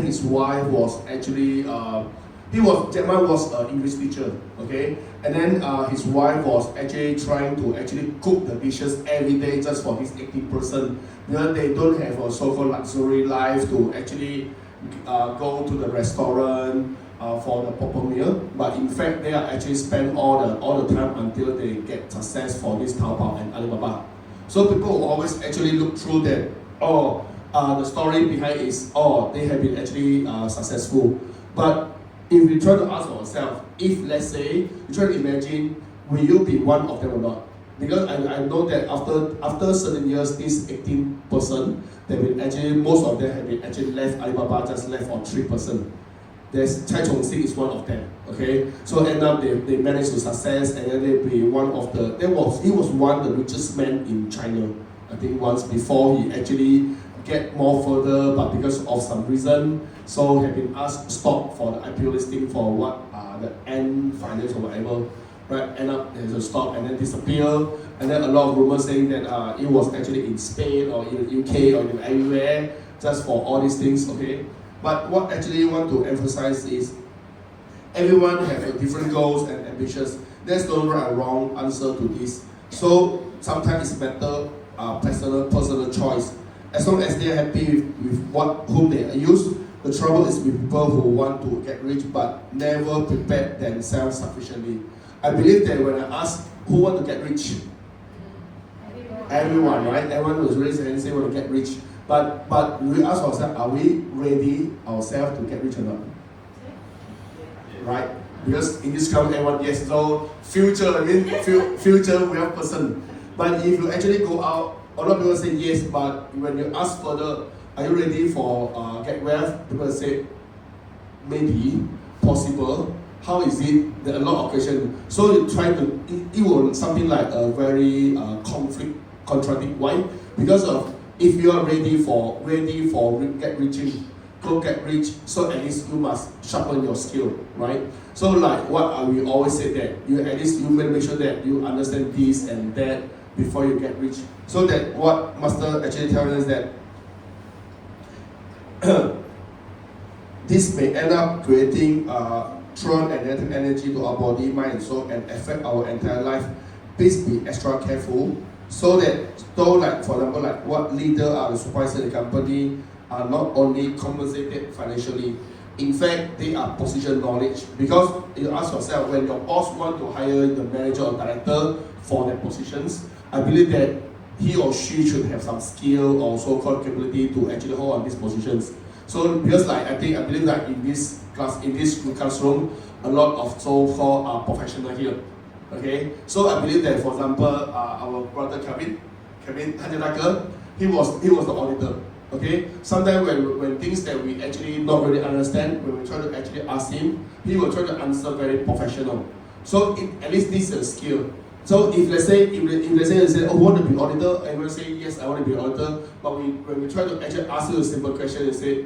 his wife was actually Jack Ma was an English teacher, okay? And then his wife was actually trying to actually cook the dishes every day just for this 18 person. Because they don't have a so-called luxury life to actually go to the restaurant for the proper meal. But in fact, they are actually spend all the time until they get success for this Taobao and Alibaba. So people will always actually look through that. The story behind is they have been actually successful. But if we try to ask ourselves, if let's say you try to imagine, will you be one of them or not? Because I know that after certain years, this 18 person, most of them have been actually left Alibaba, just left for 3%. There's Chai Chong-sing is one of them. Okay, so end up they managed to success, and then they be one of the. He was one of the richest men in China. I think once before he actually get more further, but because of some reason, so have been asked to stop for the IPO listing for the Ant Finance or whatever, right? End up there's a stop and then disappear, and then a lot of rumors saying that it was actually in Spain or in the UK or in everywhere just for all these things, okay? But what actually want to emphasize is everyone have a different goals and ambitions. There's no right or wrong answer to this. So sometimes it's better personal choice. As long as they are happy with whom they use. The trouble is with people who want to get rich but never prepare themselves sufficiently. I believe that when I ask who want to get rich, everyone, right? Everyone was raised and say want to get rich. But we ask ourselves, are we ready ourselves to get rich or not? Right? Because in this country, everyone, yes, so future wealth person. But if you actually go out, a lot of people say yes, but when you ask further, are you ready for get wealth? People say, maybe, possible. How is it? There are a lot of questions. So you try to, it will something like a very contradict. Why? Because of if you are ready for go get rich, so at least you must sharpen your skill, right? So like what we always say that you at least you will make sure that you understand this and that before you get rich. So that what Master actually tells us that this may end up creating strong and negative energy to our body, mind, and soul, and affect our entire life. Please be extra careful. So like for example, like what leader are the supervisor in the company are not only compensated financially, in fact they are position knowledge. Because you ask yourself, when your boss want to hire the manager or director for their positions, I believe that he or she should have some skill or so-called capability to actually hold on these positions. So because like I believe that in this classroom, a lot of so-called are professional here. Okay, so I believe that, for example, our brother Kevin Hanjadaka, he was the auditor. Okay, sometimes when things that we actually not really understand, when we try to actually ask him, he will try to answer very professional. So at least this is a skill. So if let's say you say, oh, want to be auditor, and we say yes, I want to be auditor, but when we try to actually ask you a simple question, you say,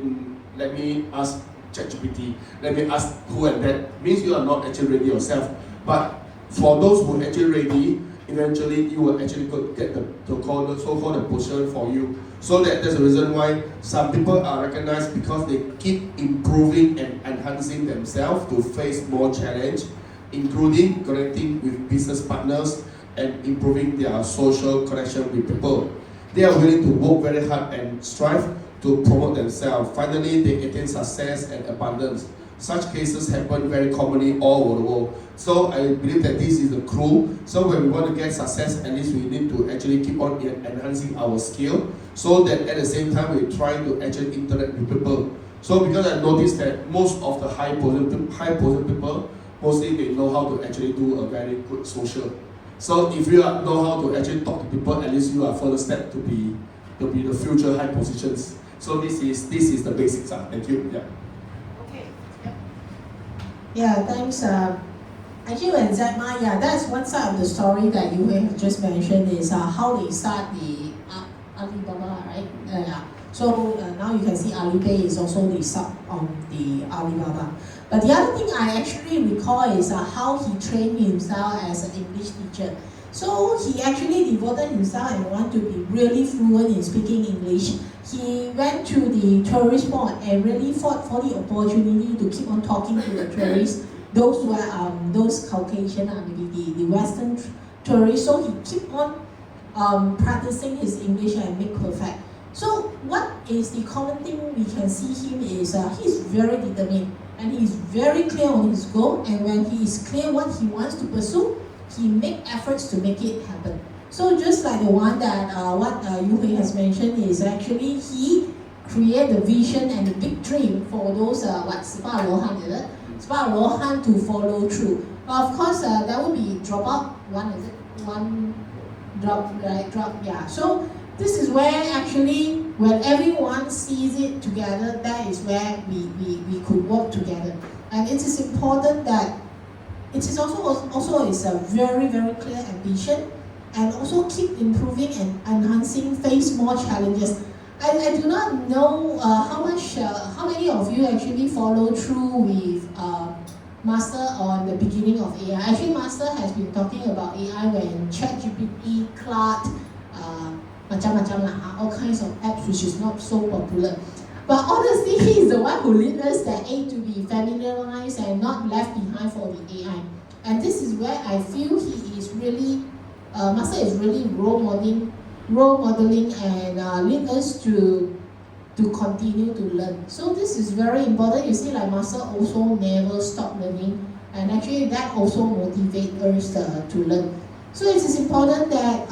let me ask ChatGPT, let me ask who and that, means you are not actually ready yourself. But for those who are actually ready, eventually you will actually get the so-called position for you. So that's the reason why some people are recognized, because they keep improving and enhancing themselves to face more challenge, including connecting with business partners and improving their social connection with people. they are willing to work very hard and strive to promote themselves. Finally, they attain success and abundance. Such cases happen very commonly all over the world. So I believe that this is the clue. So when we want to get success, at least we need to actually keep on enhancing our skill, so that at the same time we try to actually interact with people. So because I noticed that most of the high position people, mostly they know how to actually do a very good social. So if you know how to actually talk to people, at least you are further step to be the future high positions. So this is the basics. Thank you. Yeah. Okay. Yeah, thanks. Actually, when Jack Ma, that's one side of the story that you have just mentioned is how they start the Alibaba, right? So now you can see Alipay is also the sub on the Alibaba. But the other thing I actually recall is how he trained himself as an English teacher. So he actually devoted himself and wanted to be really fluent in speaking English. He went to the tourist spot and really fought for the opportunity to keep on talking to the tourists. Those were those Caucasian, maybe the Western tourists. So he kept on practicing his English and make perfect. So what is the common thing we can see him is he's very determined and he's very clear on his goal, and when he is clear what he wants to pursue, he make efforts to make it happen. So just like the one that what Yu Hui has mentioned is actually he create the vision and the big dream for those 十八罗汉 is it? 十八罗汉 to follow through. But of course there will be drop out, one drop, right? Yeah. So this is where actually when everyone sees it together, that is where we could work together. And it is important that it is also is a very, very clear ambition, and also keep improving and enhancing, face more challenges. I do not know how many of you actually follow through with Master on the beginning of AI. Actually, Master has been talking about AI when ChatGPT, Claude, macam-macam lah, all kinds of apps which is not so popular. But honestly, he is the one who leads us that A to be familiarized and not left behind for the AI. And this is where I feel he is really, Master is really role modeling and lead us to continue to learn. So this is very important. You see, like Master also never stop learning, and actually that also motivates us to learn. So it is important that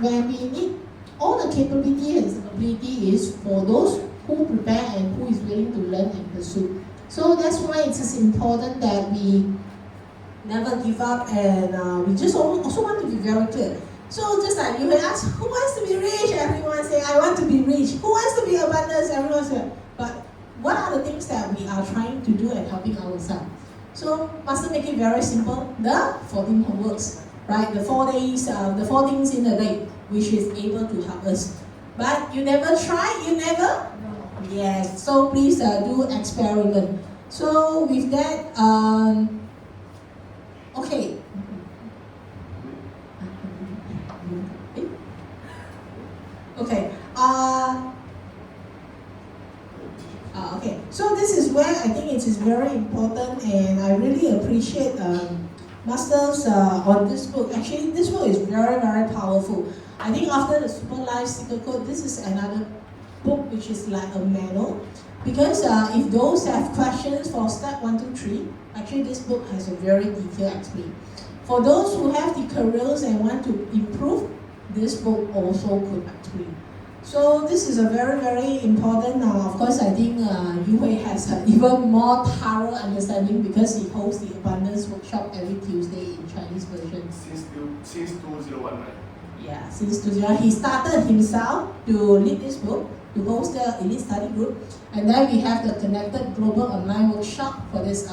when we need all the capability and ability is for those who prepare and who is willing to learn and pursue. So that's why it is important that we never give up, and we just also want to be very clear. So just like you may ask, who wants to be rich? Everyone say, I want to be rich. Who wants to be abundance? Everyone say. But what are the things that we are trying to do and helping ourselves? So Master make it very simple. The 14 homeworks, right? The 4 days, the 4 things in a day, which is able to help us. But you never try, you never? No. Yes. So please do experiment. So with that, okay. Okay. Okay. So this is where I think it is very important, and I really appreciate Masters on this book. Actually, this book is very, very powerful. I think after the Super Life Secret Code, this is another book which is like a manual. Because if those have questions for step 1, 2, 3, actually this book has a very detailed explanation. For those who have the careers and want to improve, this book also could explain. So this is a very, very important. Of course, I think Yu Hui has an even more thorough understanding because he hosts the Abundance Workshop every Tuesday in Chinese version. Since 2019. Yeah, since 2019. He started himself to lead this book, to host the Elite Study Group, and then we have the Connected Global Online Workshop. For this,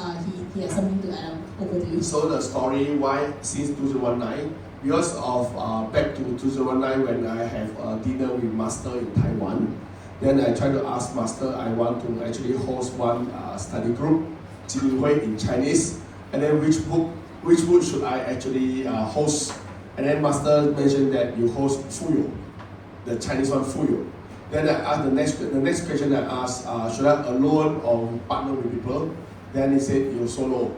he has something to add. Over to you. So the story why since 2019, because of back to 2019 when I have a dinner with Master in Taiwan, then I tried to ask Master, I want to actually host one study group, Jin Hui in Chinese, and then which book should I actually host? And then Master mentioned that you host Fuyo, the Chinese one Fuyo. Then I asked the next question I asked, should I alone or partner with people? Then he said you solo.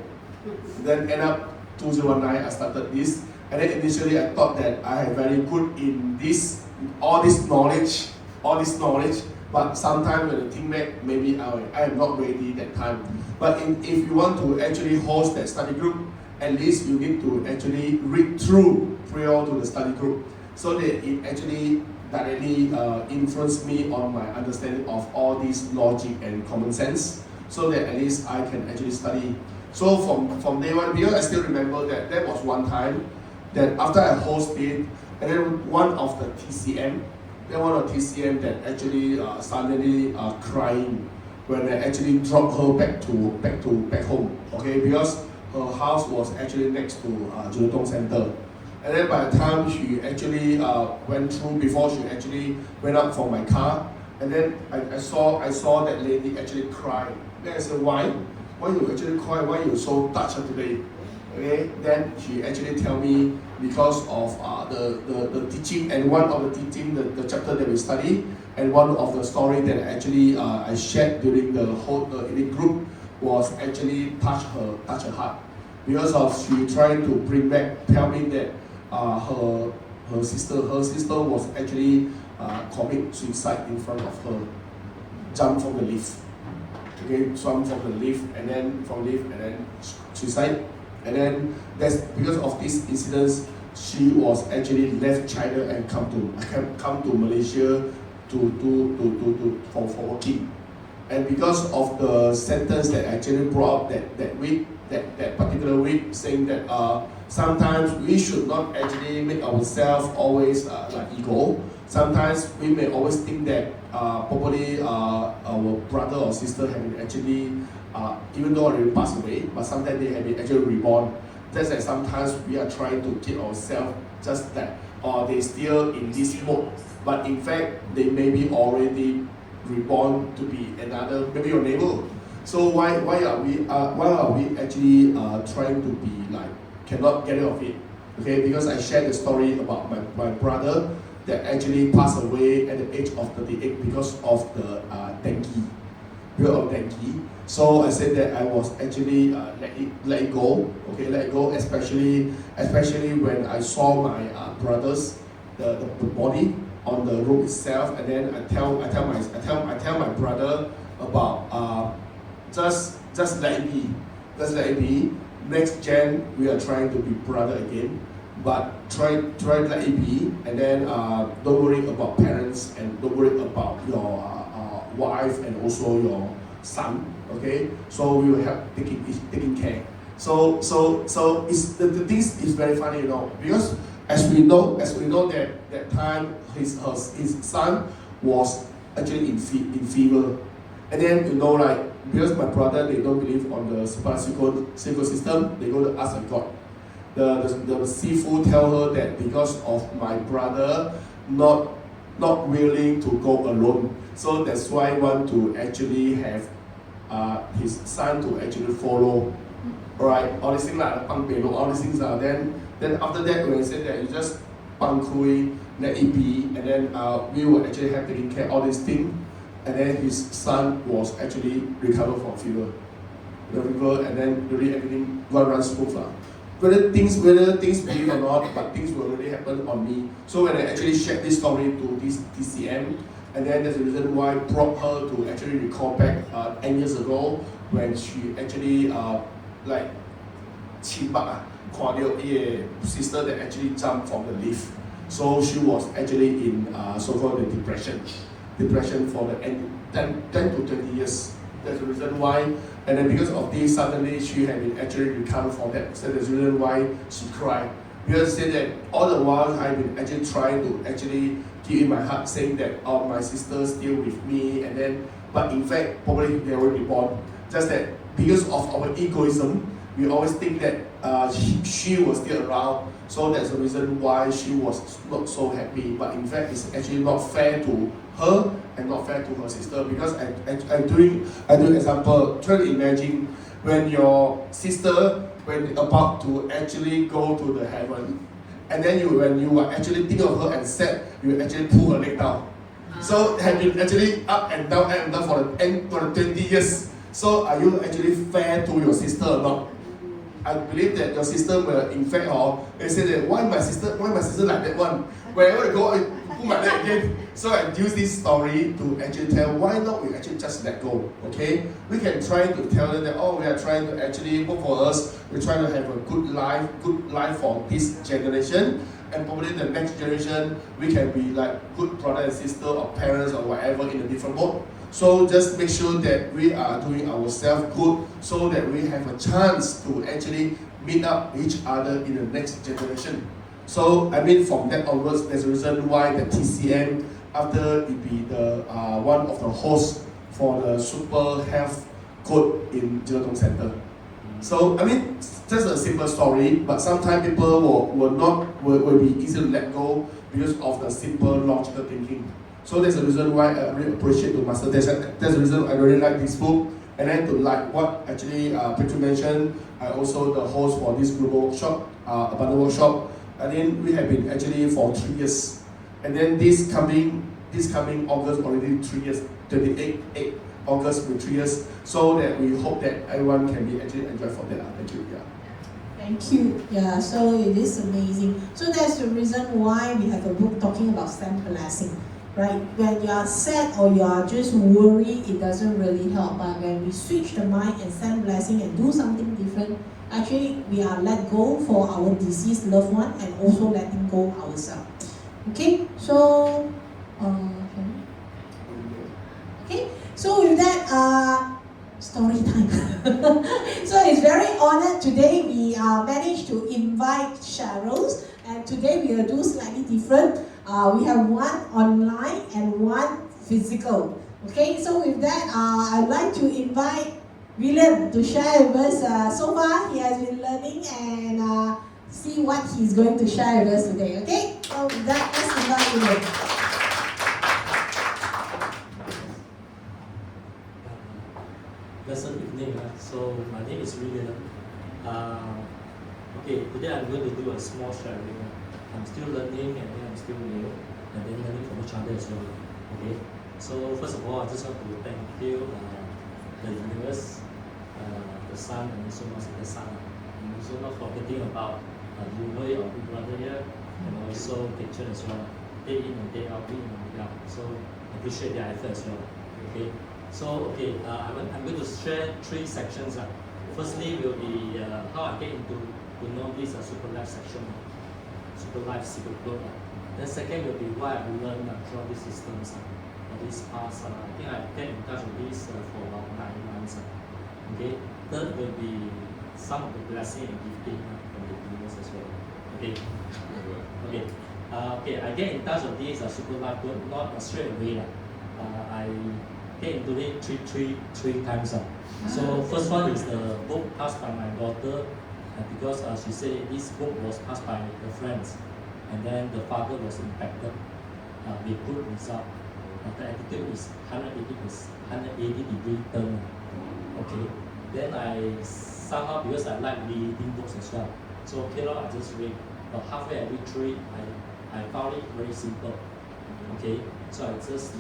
Then end up 2019 I started this. And then initially I thought that I am very good in this, all this knowledge. But sometimes when I think back, maybe I am not ready that time. But if you want to actually host that study group, at least you need to actually read through prior to the study group, so that it actually directly influenced me on my understanding of all this logic and common sense, so that at least I can actually study. So from day one, because I still remember that there was one time that after I hosted, and then one of the TCM that actually suddenly crying when I actually dropped her back home. Okay, because her house was actually next to Julotong Center. And then by the time she actually went through, before she actually went up from my car, and then I saw that lady actually cry. Then I said, why you actually cry? Why you so touched today? Okay, then she actually tell me because of the teaching, and one of the teaching, the chapter that we study, and one of the story that actually I shared during the whole elite group was actually touch her heart, because of she trying to tell me that her sister was actually commit suicide in front of her, jump from the lift. Okay, jump from the lift and then suicide. And then that's because of this incident, she was actually left China and come to Malaysia for working. And because of the sentence that actually brought up that particular week, saying that sometimes we should not actually make ourselves always like ego. Sometimes we may always think that probably our brother or sister have been actually, even though already passed away, but sometimes they have been actually reborn. That's like sometimes we are trying to keep ourselves just that, or they still in this mode, but in fact they may be already reborn to be another, maybe your neighbor. So why are we actually trying to be like cannot get rid of it? Okay, because I shared the story about my brother that actually passed away at the age of 38 because of the dengue. So I said that I was actually let it go, especially when I saw my brother's the body on the road itself, and then I tell my brother about just let it be. Next gen we are trying to be brother again, but try let it be, and then don't worry about parents, and don't worry about your wife and also your son. Okay, so we will help taking care. So it's the things is very funny, because as we know that time his son was actually in fever, and then because my brother, they don't believe on the supernatural system, they go to ask God. The seafood tell her that because of my brother not willing to go alone, so that's why I want to actually have his son to actually follow. Alright, all these things like all these things are then after that when I said that you just kui, let it be, and then we will actually have taken care of all these things, and then his son was actually recovered from fever, and then really everything run smooth. Whether things believe or not, but things will really happen on me. So when I actually shared this story to this TCM, and then there's a reason why I brought her to actually recall back 10 years ago when she actually sister that actually jumped from the lift. So she was actually in so-called the depression for the 10 to 20 years. That's the reason why, and then because of this, suddenly she had been actually recovered from that. So that's the reason why she cried. Because she said that all the while I've been actually trying to actually keep in my heart, saying that my sister's still with me, and then, but in fact, probably they already born. Just that because of our egoism, we always think that she was still around, so that's the reason why she was not so happy. But in fact, it's actually not fair to her and not fair to her sister, because I doing example. Try to imagine when your sister, when about to actually go to the heaven, and then when you are actually think of her and sad, you actually pull her leg down. So have been actually up and down for the 20 years. So are you actually fair to your sister or not? I believe that your sister will infect her and say that why my sister like that one? Wherever I go, I put my leg again. So I use this story to actually tell why not we actually just let go. Okay? We can try to tell them that we are trying to actually work for us, we're trying to have a good life for this generation. And probably the next generation, we can be like good brother and sister or parents or whatever in a different boat. So just make sure that we are doing ourselves good so that we have a chance to actually meet up each other in the next generation. So I mean from that onwards, there's a reason why the TCM, after it be the one of the hosts for the Super Health Code in Jilatong Center. So I mean, just a simple story, but sometimes people will be easy to let go because of the simple logical thinking. So there's a reason why I really appreciate to Master. There's a reason I really like this book, and then to like what actually Peter mentioned. I also the host for this global workshop, abundant workshop. And then we have been actually for 3 years, and then this coming August already 3 years, 28 August with 3 years. So that we hope that everyone can be actually enjoy from that. Thank you. Yeah. Thank you. Yeah, so it is amazing. So that's the reason why we have a book talking about sand blessing, right? When you are sad or you are just worried, it doesn't really help. But when we switch the mind and sand blessing and do something different, actually we are let go for our deceased loved one and also letting go ourselves. Okay, so okay. So with that, story time. So it's very honored today we managed to invite Cheryl, and today we will do slightly different. We have one online and one physical. Okay, so with that, I'd like to invite William to share with us. So far, he has been learning and see what he's going to share with us today. Okay, so with that, let's invite William. Pleasant evening. So my name is William. Okay, today I'm going to do a small sharing. I'm still learning and then I'm still new and then learning from each other as well. Okay, so first of all, I just want to thank you, the universe, the sun, and also the sun. And also not forgetting about you know your big brother here, and also picture as well. Day in and day out, day in and day out. So I appreciate their effort as well. Okay. So I'm going to share 3 sections. Firstly will be how I get into to know this Super Life section, Super Life Secret Code. Then second will be why I learned throughout these systems. This past, I think I get in touch with this for about 9 months. Okay. Third will be some of the blessing and gifting from the universe as well. Okay. Okay. Okay. I get in touch with this Super Life Code not straight away. I get into it three times. So first one is the book passed by my daughter, because she said this book was passed by her friends, and then the father was impacted with good result. The attitude is 180 degree turn. Okay. Then I somehow, because I like reading books as well, so okay, I just read. But halfway I read through it, I found it very simple. Okay, so I just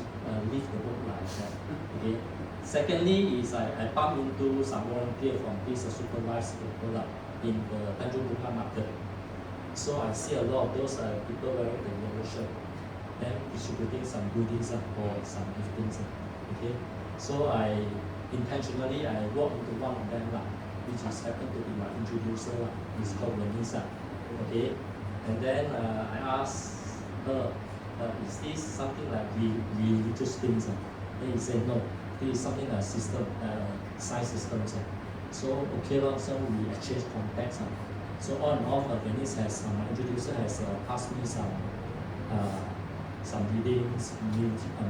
leave the book like that. Okay. Secondly is I bump into some volunteer from this Super Life product in the Tanjung Bungah market. So I see a lot of those people wearing the yellow shirt and distributing some goodies or some giftings. Okay. So I intentionally walk into one of them, which is happened to be my introducer. It's called Vanessa. Okay. And then I asked her, is this something like religious things? Then he said no, this is something like system, science systems. So okay, so we exchange contacts. So on and off, Venice has my introducer has passed me some readings, music and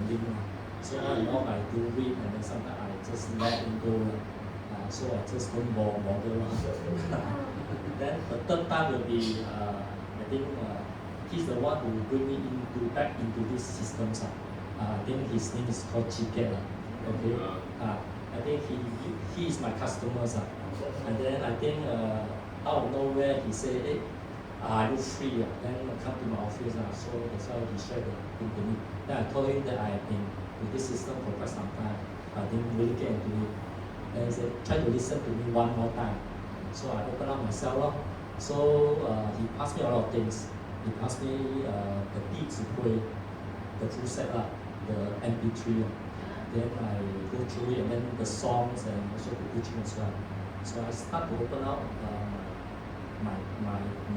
reading. So on and off, I do read, and then sometimes I just let it go. So I just don't bother. Then the third time will be I think. He's the one who bring me back into these systems. I think his name is called Chiket. Okay. I think he is my customer. And then I think out of nowhere he said, hey, are you free? Then come to my office. So that's why he shared the thing to me. Then I told him that I have been with this system for quite some time. I didn't really get into it. Then he said, try to listen to me one more time. So I opened up myself lor. So he passed me a lot of things. He passed me the beat to play, the full set lah, the MP3 lah. Then I go through it and then the songs and also the teaching as well. So I start to open up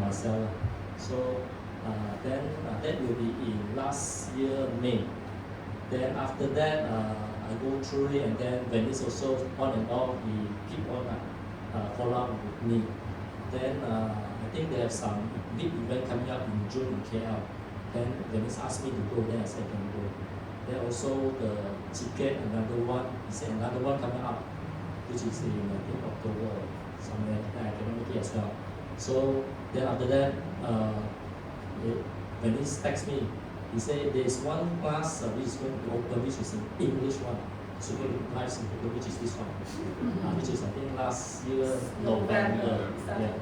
myself lah. So then that will be in last year May. Then after that I go through it and then Venice also on and off he keep on follow up with me. Then I think they have some big event coming up in June in KL. Then Venice asked me to go, then I said I can go. Then also the ticket, another one, he said another one coming up, which is in I think October or somewhere, then I cannot make it as well. So then after that, Venice text me, he said there is one class which is going to open, which is in English one, Super Life Super, which is this one, which is I think last year November. Yeah.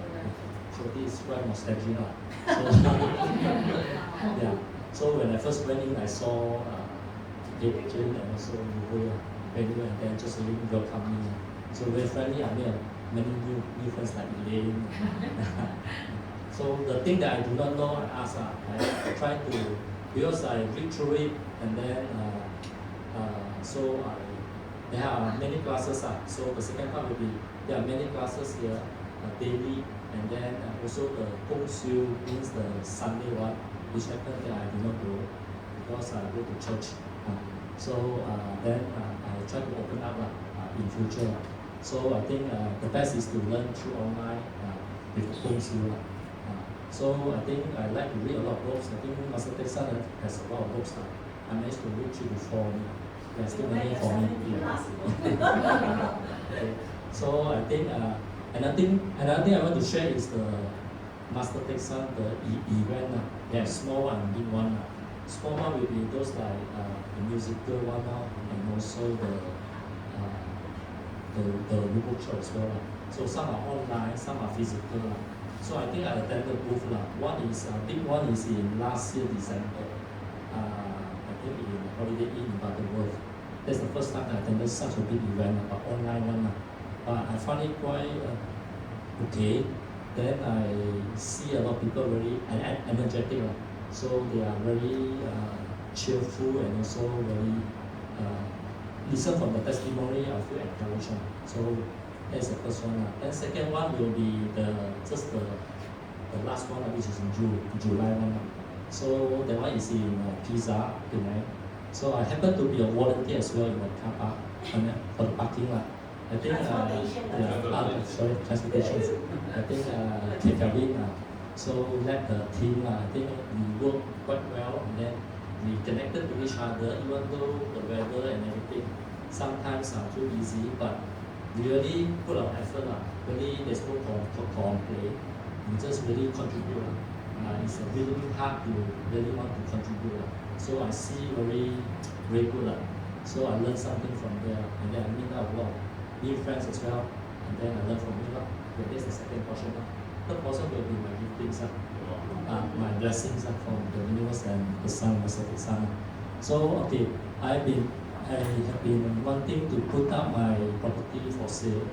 So this is quite nostalgic lah. So, yeah. So when I first went in, I saw Jane and also Wu and then just really welcome me. So very friendly. I made many new friends like Elaine. So the thing that I do not know, I ask. I try to, because I read through it and then there are many classes. So the second part will be there are many classes here daily. And then also the Gongxiu means the Sunday one, which happened that I did not go because I go to church. Then I try to open up in future. So I think the best is to learn through online with Gongxiu. So I think I like to read a lot of books. I think Master Texan has a lot of books. I managed to read 3 to 4. There's still many for me. Yeah. Okay. So I think another thing I want to share is the Master Texan, the event. They have small one and big one. Small one will be those like the musical one and also the workshop as well. So some are online, some are physical. So I think I attended both. One is big one is in last year December. I think in Holiday Inn in Butterworth. That's the first time I attended such a big event, but online one. But I find it quite okay. Then I see a lot of people very energetic. So they are very cheerful and also very listen from the testimony. I feel encouraged. So that's the first one. Then second one will be the last one, which is in July one. So that one is in Pisa, Penang. So I happen to be a volunteer as well in the car park for the parking lot. I think transportation. I think Kevin so led the team. I think we worked quite well and then we connected to each other even though the weather and everything sometimes are too busy, but we really put our effort. Really there's no complaint. We just really contribute. It's a really hard to really want to contribute. So I see very good. So I learned something from there and then I meet out a lot of new friends as well, and then I learn from you. Okay, that's the second portion. Third portion will be my giftings, my blessings from the universe and the sun, Master Texan. So okay, I have been wanting to put up my property for sale.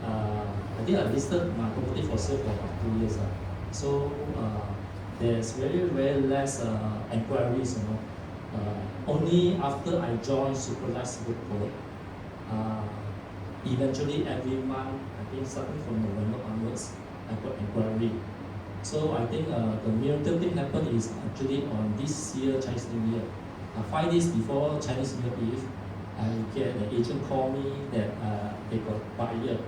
I think I listed my property for sale for about 2 years. So there's very less inquiries. Only after I joined Superlife Singapore. Eventually every month, I think starting from November onwards, I got inquiry. So I think the miracle thing happened is actually on this year Chinese New Year. 5 days before Chinese New Year Eve, I get the agent call me that they got buyer.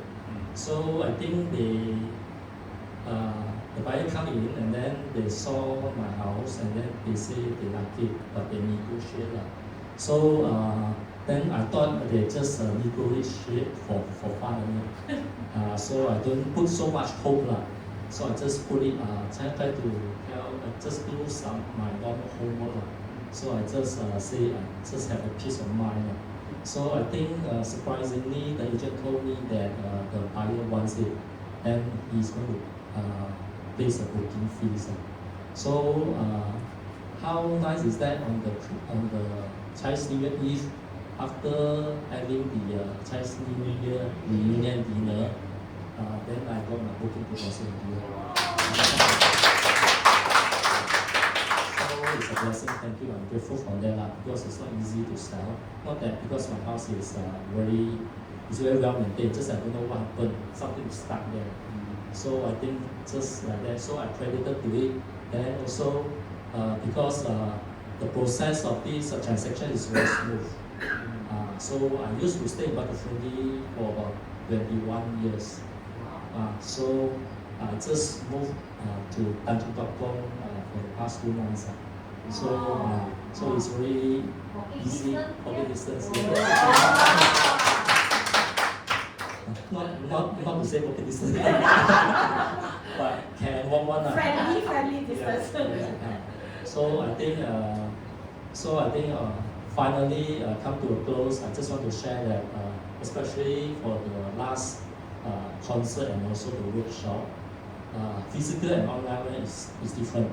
So I think the buyer come in and then they saw my house and then they say they like it, but they negotiate. So then I thought they just negotiate for fun. So I don't put so much hope. So I just put it, try to just do some my normal homework. So I just say, just have a peace of mind. So I think surprisingly, the agent told me that the buyer wants it and he's going to place a booking fees. So how nice is that on the Chinese New Year Eve, after having the Chinese New Year reunion dinner, then I got my booking to Los Angeles. So it's a blessing, thank you, I'm grateful for that because it's not easy to sell. Not that because my house is very well maintained, just I don't know what happened, something is stuck there. So I think just like that, so I credited to it. Then also because the process of this transaction is very smooth. So I used to stay in Batu-Ferry for about 21 years. So I just moved to Tanjung Tokong for the past 2 months. So it's really easy, walking distance. Not to say walking distance, but can walk one. Friendly distance. So I think finally come to a close. I just want to share that, especially for the last concert and also the workshop, physical and online one is different.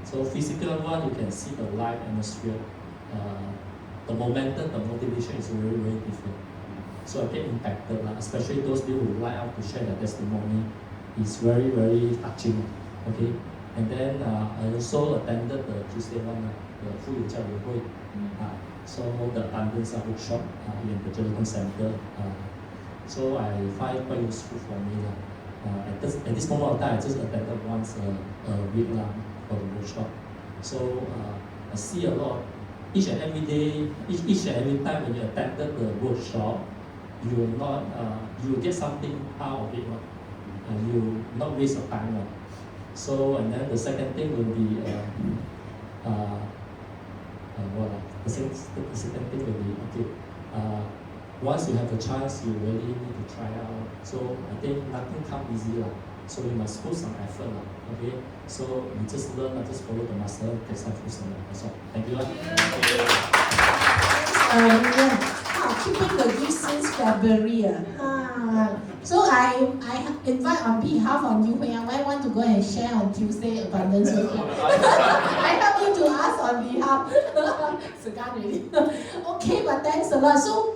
So physical one, you can see the live atmosphere, the momentum, the motivation is very, very different. So I get impacted, especially those people who light up to share their testimony. It's very, very touching. Okay, and then I also attended the Tuesday one, the 富有教友会. So the abundance workshop in the Jelutong Center. So I find it quite useful for me. At this moment of time, I just attended once a week for the workshop. So I see a lot. Each and every day, each and every time when you attended the workshop, you will not you will get something out of it. You will not waste your time. So and then the second thing will be the second thing will be okay. Once you have the chance, you really need to try out. So I think nothing comes easy. So you must put some effort. Okay. So you just learn, just follow the master, get some food. That's all. Thank you. Keeping the gift since February. So I invite on behalf of New Hui, I want to go and share on Tuesday abundance with you. I help you to ask on behalf. Okay, but thanks a lot. So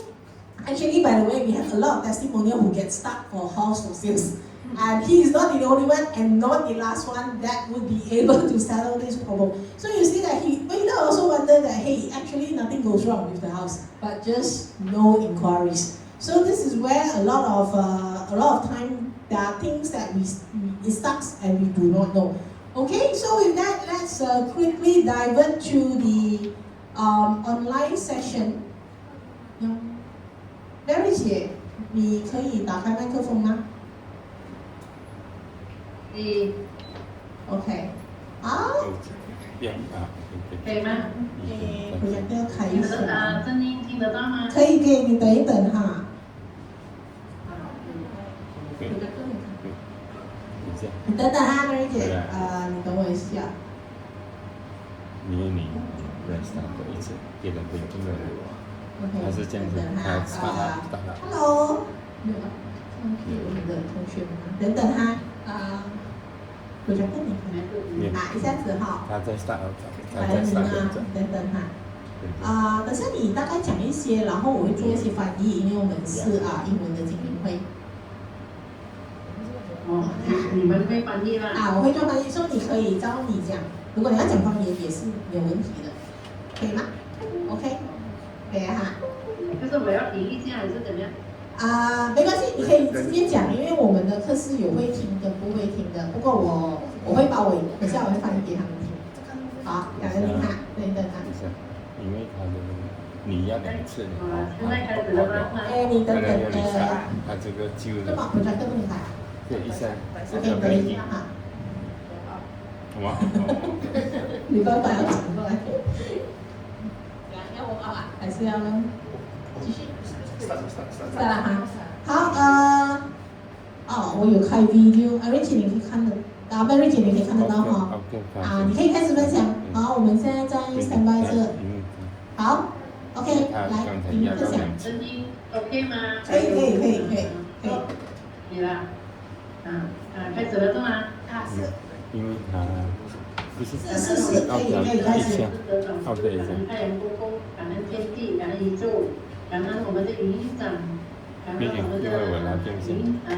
actually, by the way, we have a lot of testimonial who get stuck for house for sales. And he is not the only one and not the last one that would be able to settle this problem. So you see that he also wonder that, hey, actually nothing goes wrong with the house, but just no inquiries. So this is where a lot of time there are things that it stuck and we do not know. Okay, so with that, let's quickly divert to the online session. Mary 姐，你可以打开麦克风吗？ OK， 好。可以吗？我要不要开一下？声音听得到吗？可以，你等一等哈。你等等哈，Mary 姐，你等我一下。你认识他的一次，给人的真的， OK， 他是这样子，他Hello， 我们的同学们，等等哈，我想跟你一下子哈。他在 start， 等等哈。等下你大概讲一些，然后我会做一些翻译，因为我们是英文的精英会。你们会翻译吗？我会做翻译，所以你可以照你讲。如果你要讲方言也是没有问题的，可以吗 ？OK， 可以哈。就是我要停一下还是怎么样？没关系，你可以直接讲，因为我们的课是有会听跟不会听的。不过我会把等下我会翻译给他们听。好，感恩您哈，等等哈。因为他的你要2次，现在开始了吗？你等等他这个就这把不在这里看。对，一下，等一下哈。哇！你爸爸要转过来。要我还是要继续？再来哈。好，我有开 video，Mary 姐你可以看得，Mary 姐你可以看得到哈。你可以开始分享。好，我们现在在 standby 这。好 ，OK， 来，你分享。声音 OK 吗？可以。你啦，开始了是吗？是。因为他不是可以开始。好的，一下。太阳公公，感恩天地，感恩宇宙，感恩我们的营长，毕竟因为我来变现，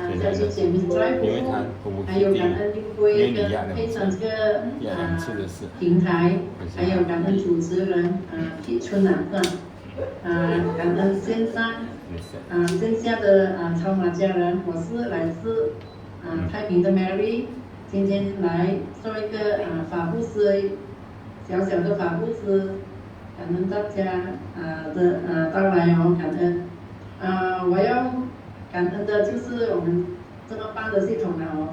现在小姐姐们在因为他服务还有感恩丁贵跟非常这个平台，还有感恩主持人皮春兰的感恩线上线下的超马家人，我是来自太平的 Mary， 今天来做一个法布施，小小的法布施，感恩大家的到来哦，感恩我要感恩的就是我们这个办的系统哦，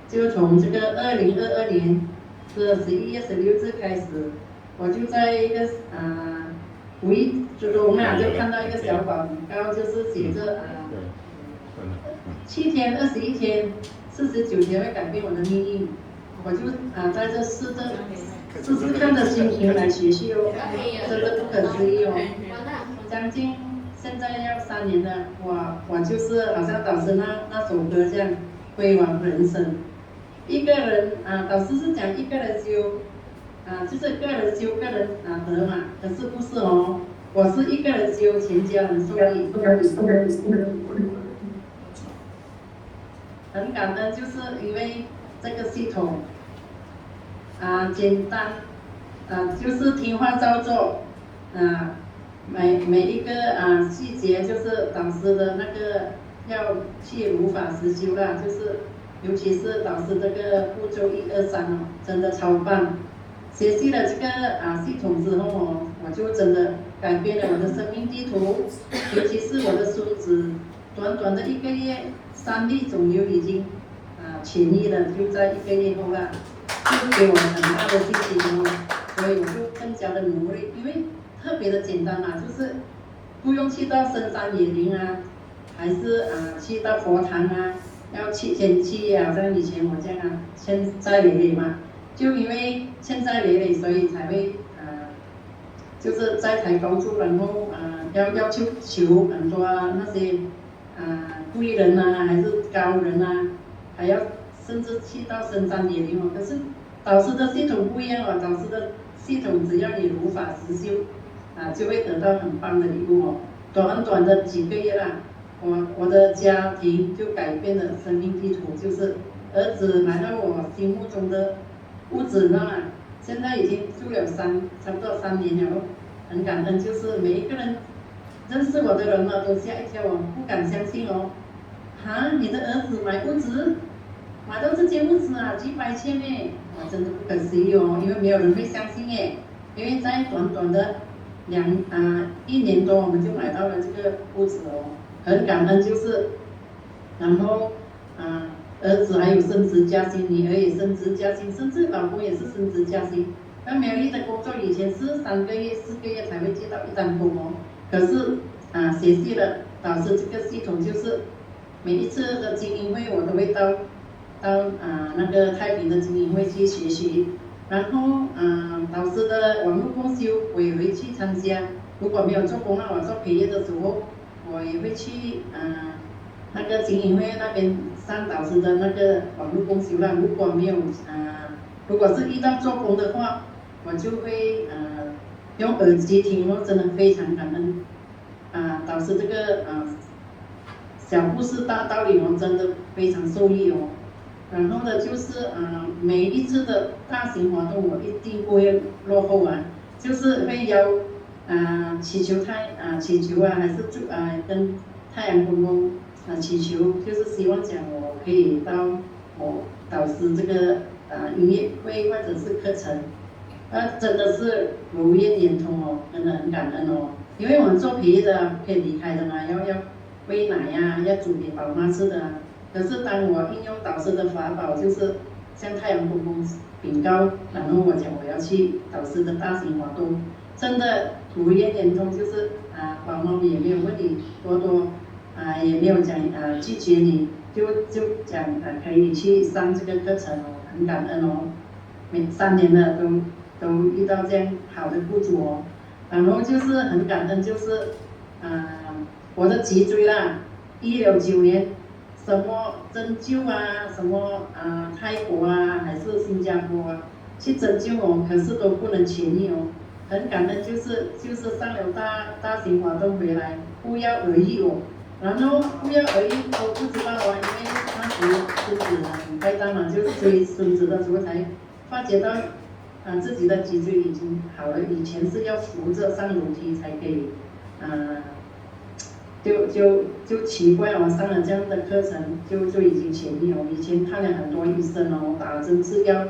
就从这个2022年的11月16日开始，我就在一个无意之中就看到一个小广告，就是写着7天、21天、49天会改变我的命运，我就带着试试看的心情来学习哦，真的不可思议哦，将近现在要3年了，我就是好像导师那首歌这样辉煌人生。一个人导师是讲一个人修就是个人修个人得嘛，可是不是哦，我是一个人修全家人受益。很感恩，就是因为这个系统简单就是听话照做每一个细节就是导师的那个要去如法实修啦，就是尤其是导师这个步骤1、2、3哦，真的超棒。学习了这个系统之后哦，我就真的改变了我的生命地图，尤其是我的孙子，短短的1个月，3粒肿瘤已经痊愈了，就在1个月后啦，就给我很大的信心哦，所以我就更加的努力，因为特别的简单嘛，就是不用去到深山野林还是去到佛堂要去天气好像以前我这样欠债累累嘛，就因为欠债累累，所以才会就是债台高筑，然后要去求很多那些贵人还是高人还要甚至去到深山野林哦。可是导师的系统不一样哦，导师的系统只要你如法实修就会得到很棒的礼物哦。短的几个月啦，我的家庭就改变了生命地图，就是儿子买到我心目中的屋子现在已经住了差不多3年了，很感恩，就是每一个人认识我的人都吓一跳哦，不敢相信哦，你的儿子买屋子，买到这间屋子几百千呢，真的不可思议哦，因为没有人会相信耶，因为在短短的1年多我们就买到了这个屋子哦，很感恩，就是然后儿子还有升职加薪，女儿也升职加薪，甚至老公也是升职加薪。那美丽的工作以前是3个月、4个月才会接到1单工哦，可是学习了导师这个系统，就是每一次的精英会我都会到那个太平的精英会去学习，然后导师的网络共修我也会去参加，如果没有做工我做培业的时候，我也会去那个精英会那边上导师的那个网络共修啦。如果没有如果是遇到做工的话，我就会用耳机听哦，真的非常感恩导师这个小故事大道理哦，真的非常受益哦。然后呢，就是每一次的大型活动我一定不会落后就是会邀祈求还是跟太阳公公祈求，就是希望讲我可以到我导师这个音乐会或者是课程，真的是如愿圆通哦，真的很感恩哦。因为我们做培业的可以离开的要喂奶要煮给宝妈吃的可是当我应用导师的法宝，就是向太阳公公禀告，然后我讲我要去导师的大型活动，真的如愿圆通，就是宝妈也没有问你多也没有讲拒绝你，就讲可以去上这个课程哦，很感恩哦。3年了都遇到这样好的雇主哦，然后就是很感恩，就是我的脊椎啦，169年什么针灸什么泰国还是新加坡去针灸哦，可是都不能痊愈哦，很感恩，就是上了大型活动回来不药而愈哦，然后不药而愈都不知道啊，因为那时孙子很开大嘛，就追孙子的时候才发觉到，自己的脊椎已经好了，以前是要扶着上楼梯才可以，就奇怪哦，上了这样的课程就已经痊愈哦。以前看了很多医生哦，打针吃药，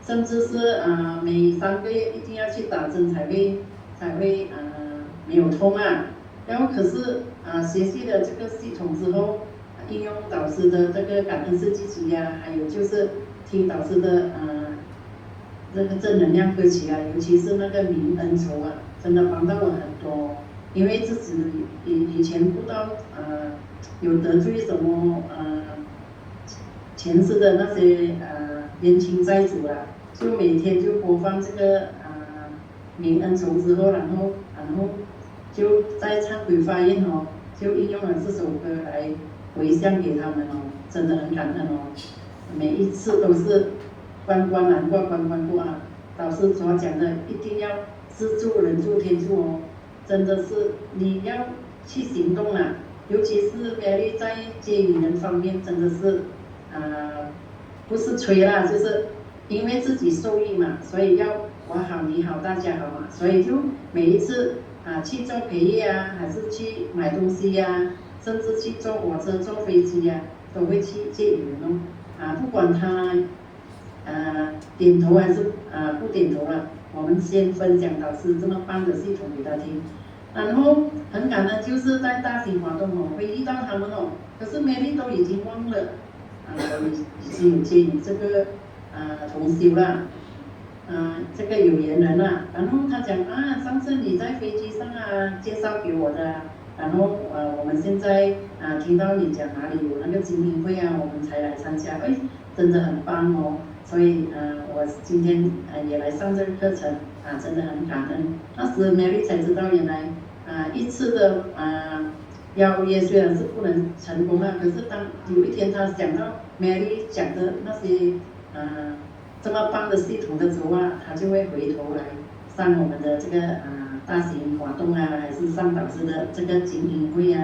甚至是每3个月一定要去打针才会没有痛啊。然后可是学习了这个系统之后，应用导师的这个感恩式积极呀，还有就是听导师的这个正能量歌曲啊，尤其是那个泯恩仇啊，真的帮到我很多。因为自己以前不知道有得罪什么前世的那些冤亲债主啊，就每天就播放这个泯恩仇之后，然后就在忏悔发愿哦，就应用了这首歌来回向给他们哦，真的很感恩哦。每一次都是关关难过关关过啊，导师所讲的一定要知助人助天助哦。真的是你要去行动啊，尤其是Mary在接引人方面，真的是不是吹啦，就是因为自己受益嘛，所以要我好你好大家好嘛，所以就每一次去做培业啊，还是去买东西呀，甚至去坐火车坐飞机呀，都会去接引人哦。不管他点头还是不点头了，我们先分享导师这么棒的系统给他听。然后很感恩，就是在大型活动哦，会遇到他们哦，可是Mary都已经忘了，我已经有接引这个同修啦，这个有缘人啦。然后他讲上次你在飞机上介绍给我的，然后我们现在听到你讲哪里有那个精英会我们才来参加，真的很棒哦。所以我今天也来上这个课程真的很感恩。那时Mary才知道原来一次的邀约虽然是不能成功可是当有一天他讲到Mary讲的那些这么棒的系统的时候他就会回头来上我们的这个大型活动还是上导师的这个精英会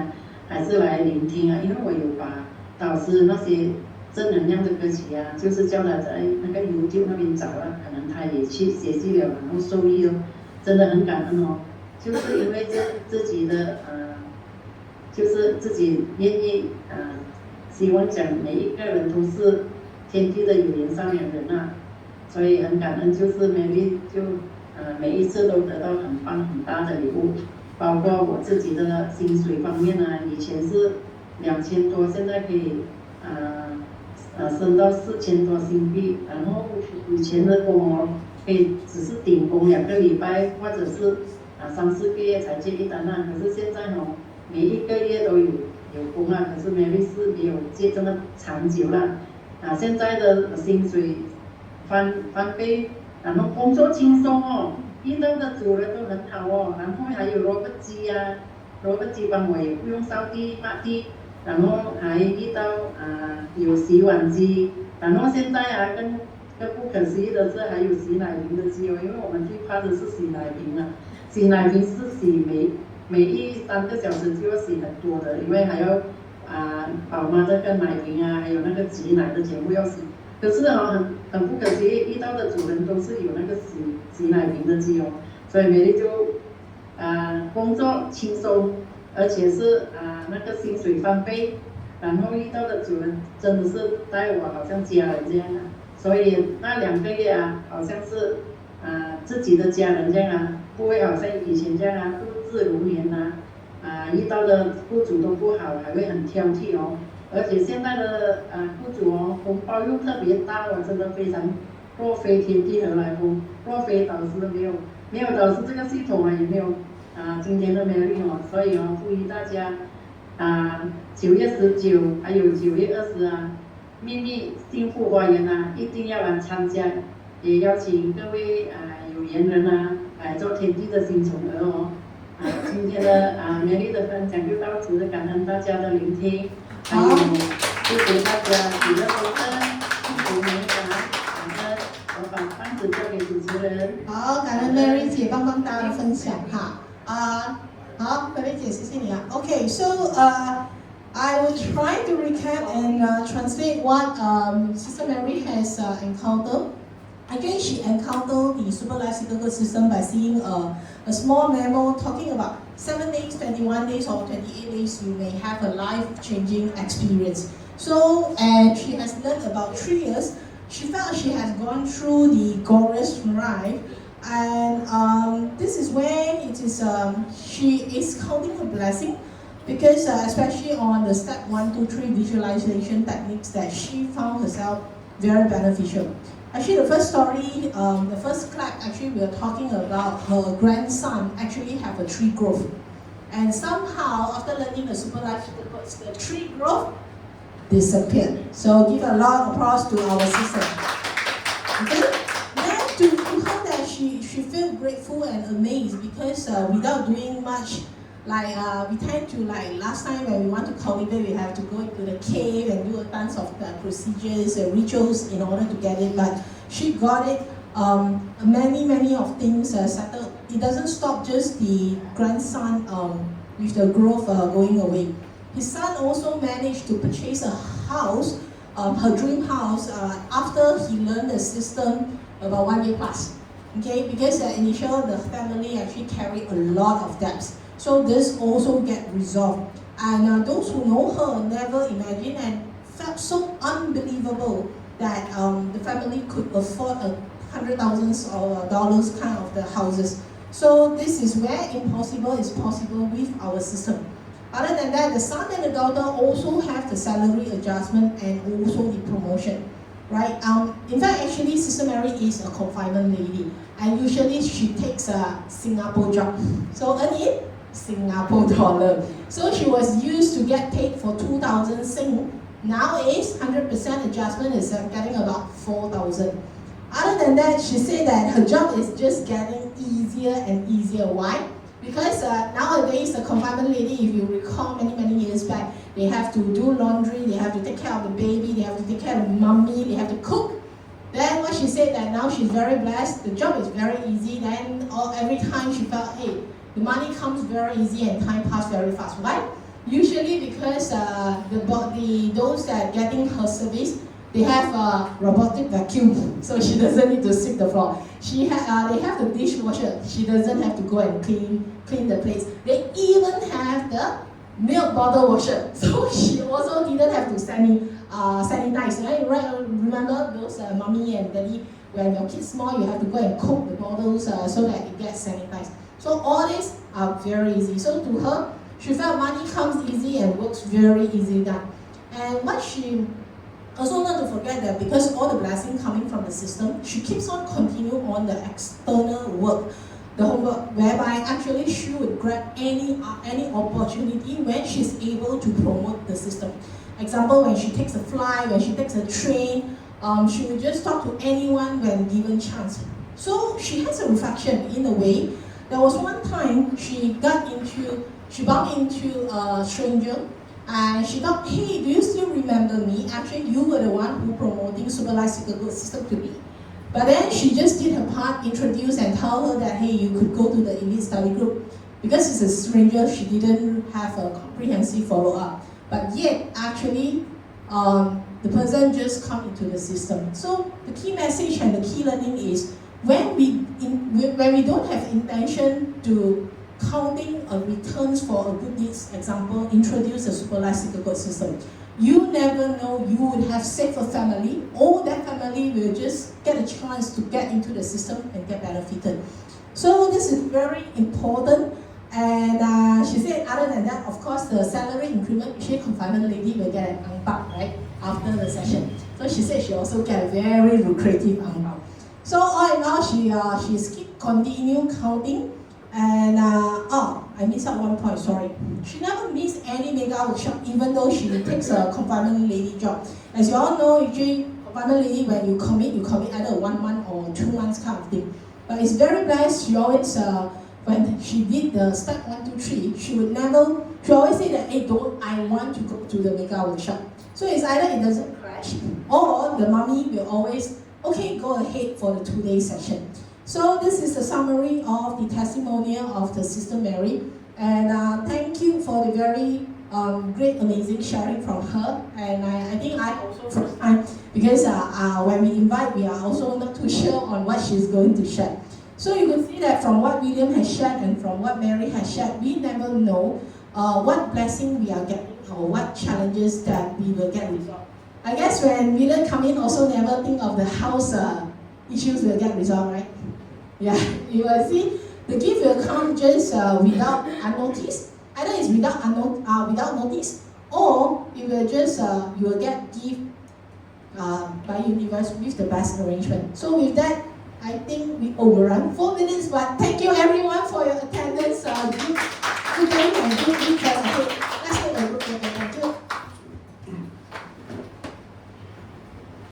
还是来聆听因为我有把导师那些正能量的歌曲就是叫他在那个 YouTube 那边找可能他也去学习了，然后受益真的很感恩哦。就是因为自己的就是自己愿意希望讲每一个人都是天地的有缘善良人所以很感恩，就是Mary就每一次都得到很棒很大的礼物，包括我自己的薪水方面以前是2000多，现在可以升到4000多新币，然后以前的工可以只是顶工2个礼拜，或者是3、4个月才接一单可是现在每一个月都有工可是Mary是没有接这么长久啦现在的薪水翻倍，然后工作轻松遇到的主人都很好然后还有萝卜机萝卜机帮我也不用扫地抹地，然后还遇到有洗碗机，然后现在更不可思议的是还有洗奶瓶的机因为我们最怕的是洗奶瓶洗奶瓶是洗每3个小时就要洗很多的，因为还要宝妈这个奶瓶还有那个挤奶的全部要洗。可是很不可思议，遇到的主人都是有那个洗奶瓶的机所以Mary就工作轻松，而且是那个薪水翻倍，然后遇到的主人真的是待我好像家人这样所以那2个月好像是自己的家人这样不会好像以前这样度日如年遇到的雇主都不好，还会很挑剔而且现在的雇主红包又特别大真的非常若非天地何来风，若非导师没有导师这个系统也没有今天的Mary所以呼吁大家9月19还有9月20秘密幸福花园一定要来参加，也邀请各位有缘人来做天地的新宠儿今天的Mary的分享就到此，感恩大家的聆听，还有谢谢大家喜乐丰盛，幸福美满。感恩，我把棒子交给主持人。好，感恩Mary姐帮大家分享好，Mary姐，谢谢你OK，so I will try to recap and translate what Sister Mary has encountered. Again, she encountered the Super Life Seeker Good system by seeing a small memo talking about 7 days, 21 days, or 28 days, you may have a life-changing experience. So, and she has learned about 3 years. She felt she has gone through the glorious ride, and this is where it is, she is counting her blessing, because especially on the step 1, 2, 3 visualization techniques that she found herself very beneficial. Actually, the first story, the first clap, actually we are talking about her grandson actually have a tree growth. And somehow, after learning the Super Life, the tree growth disappeared. So give a lot of applause to our sister. Okay? Then to her that she felt grateful and amazed, because without doing much, like we tend to, like last time when we want to cultivate, we have to go into the cave and do a tons of procedures and rituals in order to get it. But she got it. Many of things settled. It doesn't stop just the grandson with the growth going away. His son also managed to purchase a house, her dream house, after he learned the system about 1 year plus. Okay, because initially the family actually carried a lot of debts. So this also get resolved. And those who know her never imagined and felt so unbelievable that the family could afford $100,000 of dollars kind of the houses. So this is where impossible is possible with our system. Other than that, the son and the daughter also have the salary adjustment and also the promotion, right? In fact, actually, Sister Mary is a confinement lady, and usually she takes a Singapore job. So earn it Singapore dollar. So she was used to get paid for 2,000 Sing. Now is 100% adjustment is getting about 4,000. Other than that, she said that her job is just getting easier and easier. Why? Because nowadays, the confinement lady, if you recall many years back, they have to do laundry, they have to take care of the baby, they have to take care of mommy, they have to cook. Then what she said that now she's very blessed, the job is very easy. Then every time she felt, hey, the money comes very easy and time passes very fast. Why? Usually because those that are getting her service, they have a robotic vacuum, so she doesn't need to sweep the floor. They have the dishwasher. She doesn't have to go and clean the plates. They even have the milk bottle washer, so she also didn't have to sanitize. Right? Remember those mommy and daddy, when your kids small, you have to go and cook the bottles so that it gets sanitized. So all these are very easy. So to her, she felt money comes easy and works very easy done. And what she also not to forget that because all the blessing coming from the system, she keeps on continuing on the external work, the homework, whereby actually she would grab any opportunity when she's able to promote the system. Example, when she takes a flight, when she takes a train, she would just talk to anyone when given chance. So she has a reflection in a way. There was one time she bumped into a stranger, and she thought, hey, do you still remember me? Actually, you were the one who promoting Super Life Seeker Good system to me. But then she just did her part, introduce and tell her that, hey, you could go to the elite study group. Because it's a stranger, she didn't have a comprehensive follow-up. But yet, actually, the person just come into the system. So the key message and the key learning is, when we don't have intention to counting returns for a good deeds, example, introduce a Super Life Seeker Good system, you never know, you would have saved a family, or that family will just get a chance to get into the system and get benefited. So this is very important. And she said, other than that, of course, the salary increment, she confinement lady will get an ang pao, right, after the session. So she said she also get a very lucrative ang pao. So all in all, she's continue counting. And I missed out one point, sorry. She never missed any mega workshop, even though she takes a confinement lady job. As you all know, usually confinement lady, when you commit either 1 month or 2 months kind of thing. But it's very blessed. She always, when she did the step 1, 2, 3, she always say that, hey, I want to go to the mega workshop. So it's either it doesn't crash, or the mommy will always, okay, go ahead for the 2-day session. So this is the summary of the testimonial of the Sister Mary. And thank you for the very great, amazing sharing from her. And I think I also first time, because when we invite, we are also not too sure on what she's going to share. So you can see that from what William has shared and from what Mary has shared, we never know what blessing we are getting or what challenges that we will get resolved. I guess when William come in, also never think of the house issues will get resolved, right? Yeah, you will see the gift will come just without unnoticed. Either it's without notice, or it will just you will get gift by universe with the best arrangement. So with that, I think we overrun 4 minutes, but thank you everyone for your attendance. Good day and good weekend.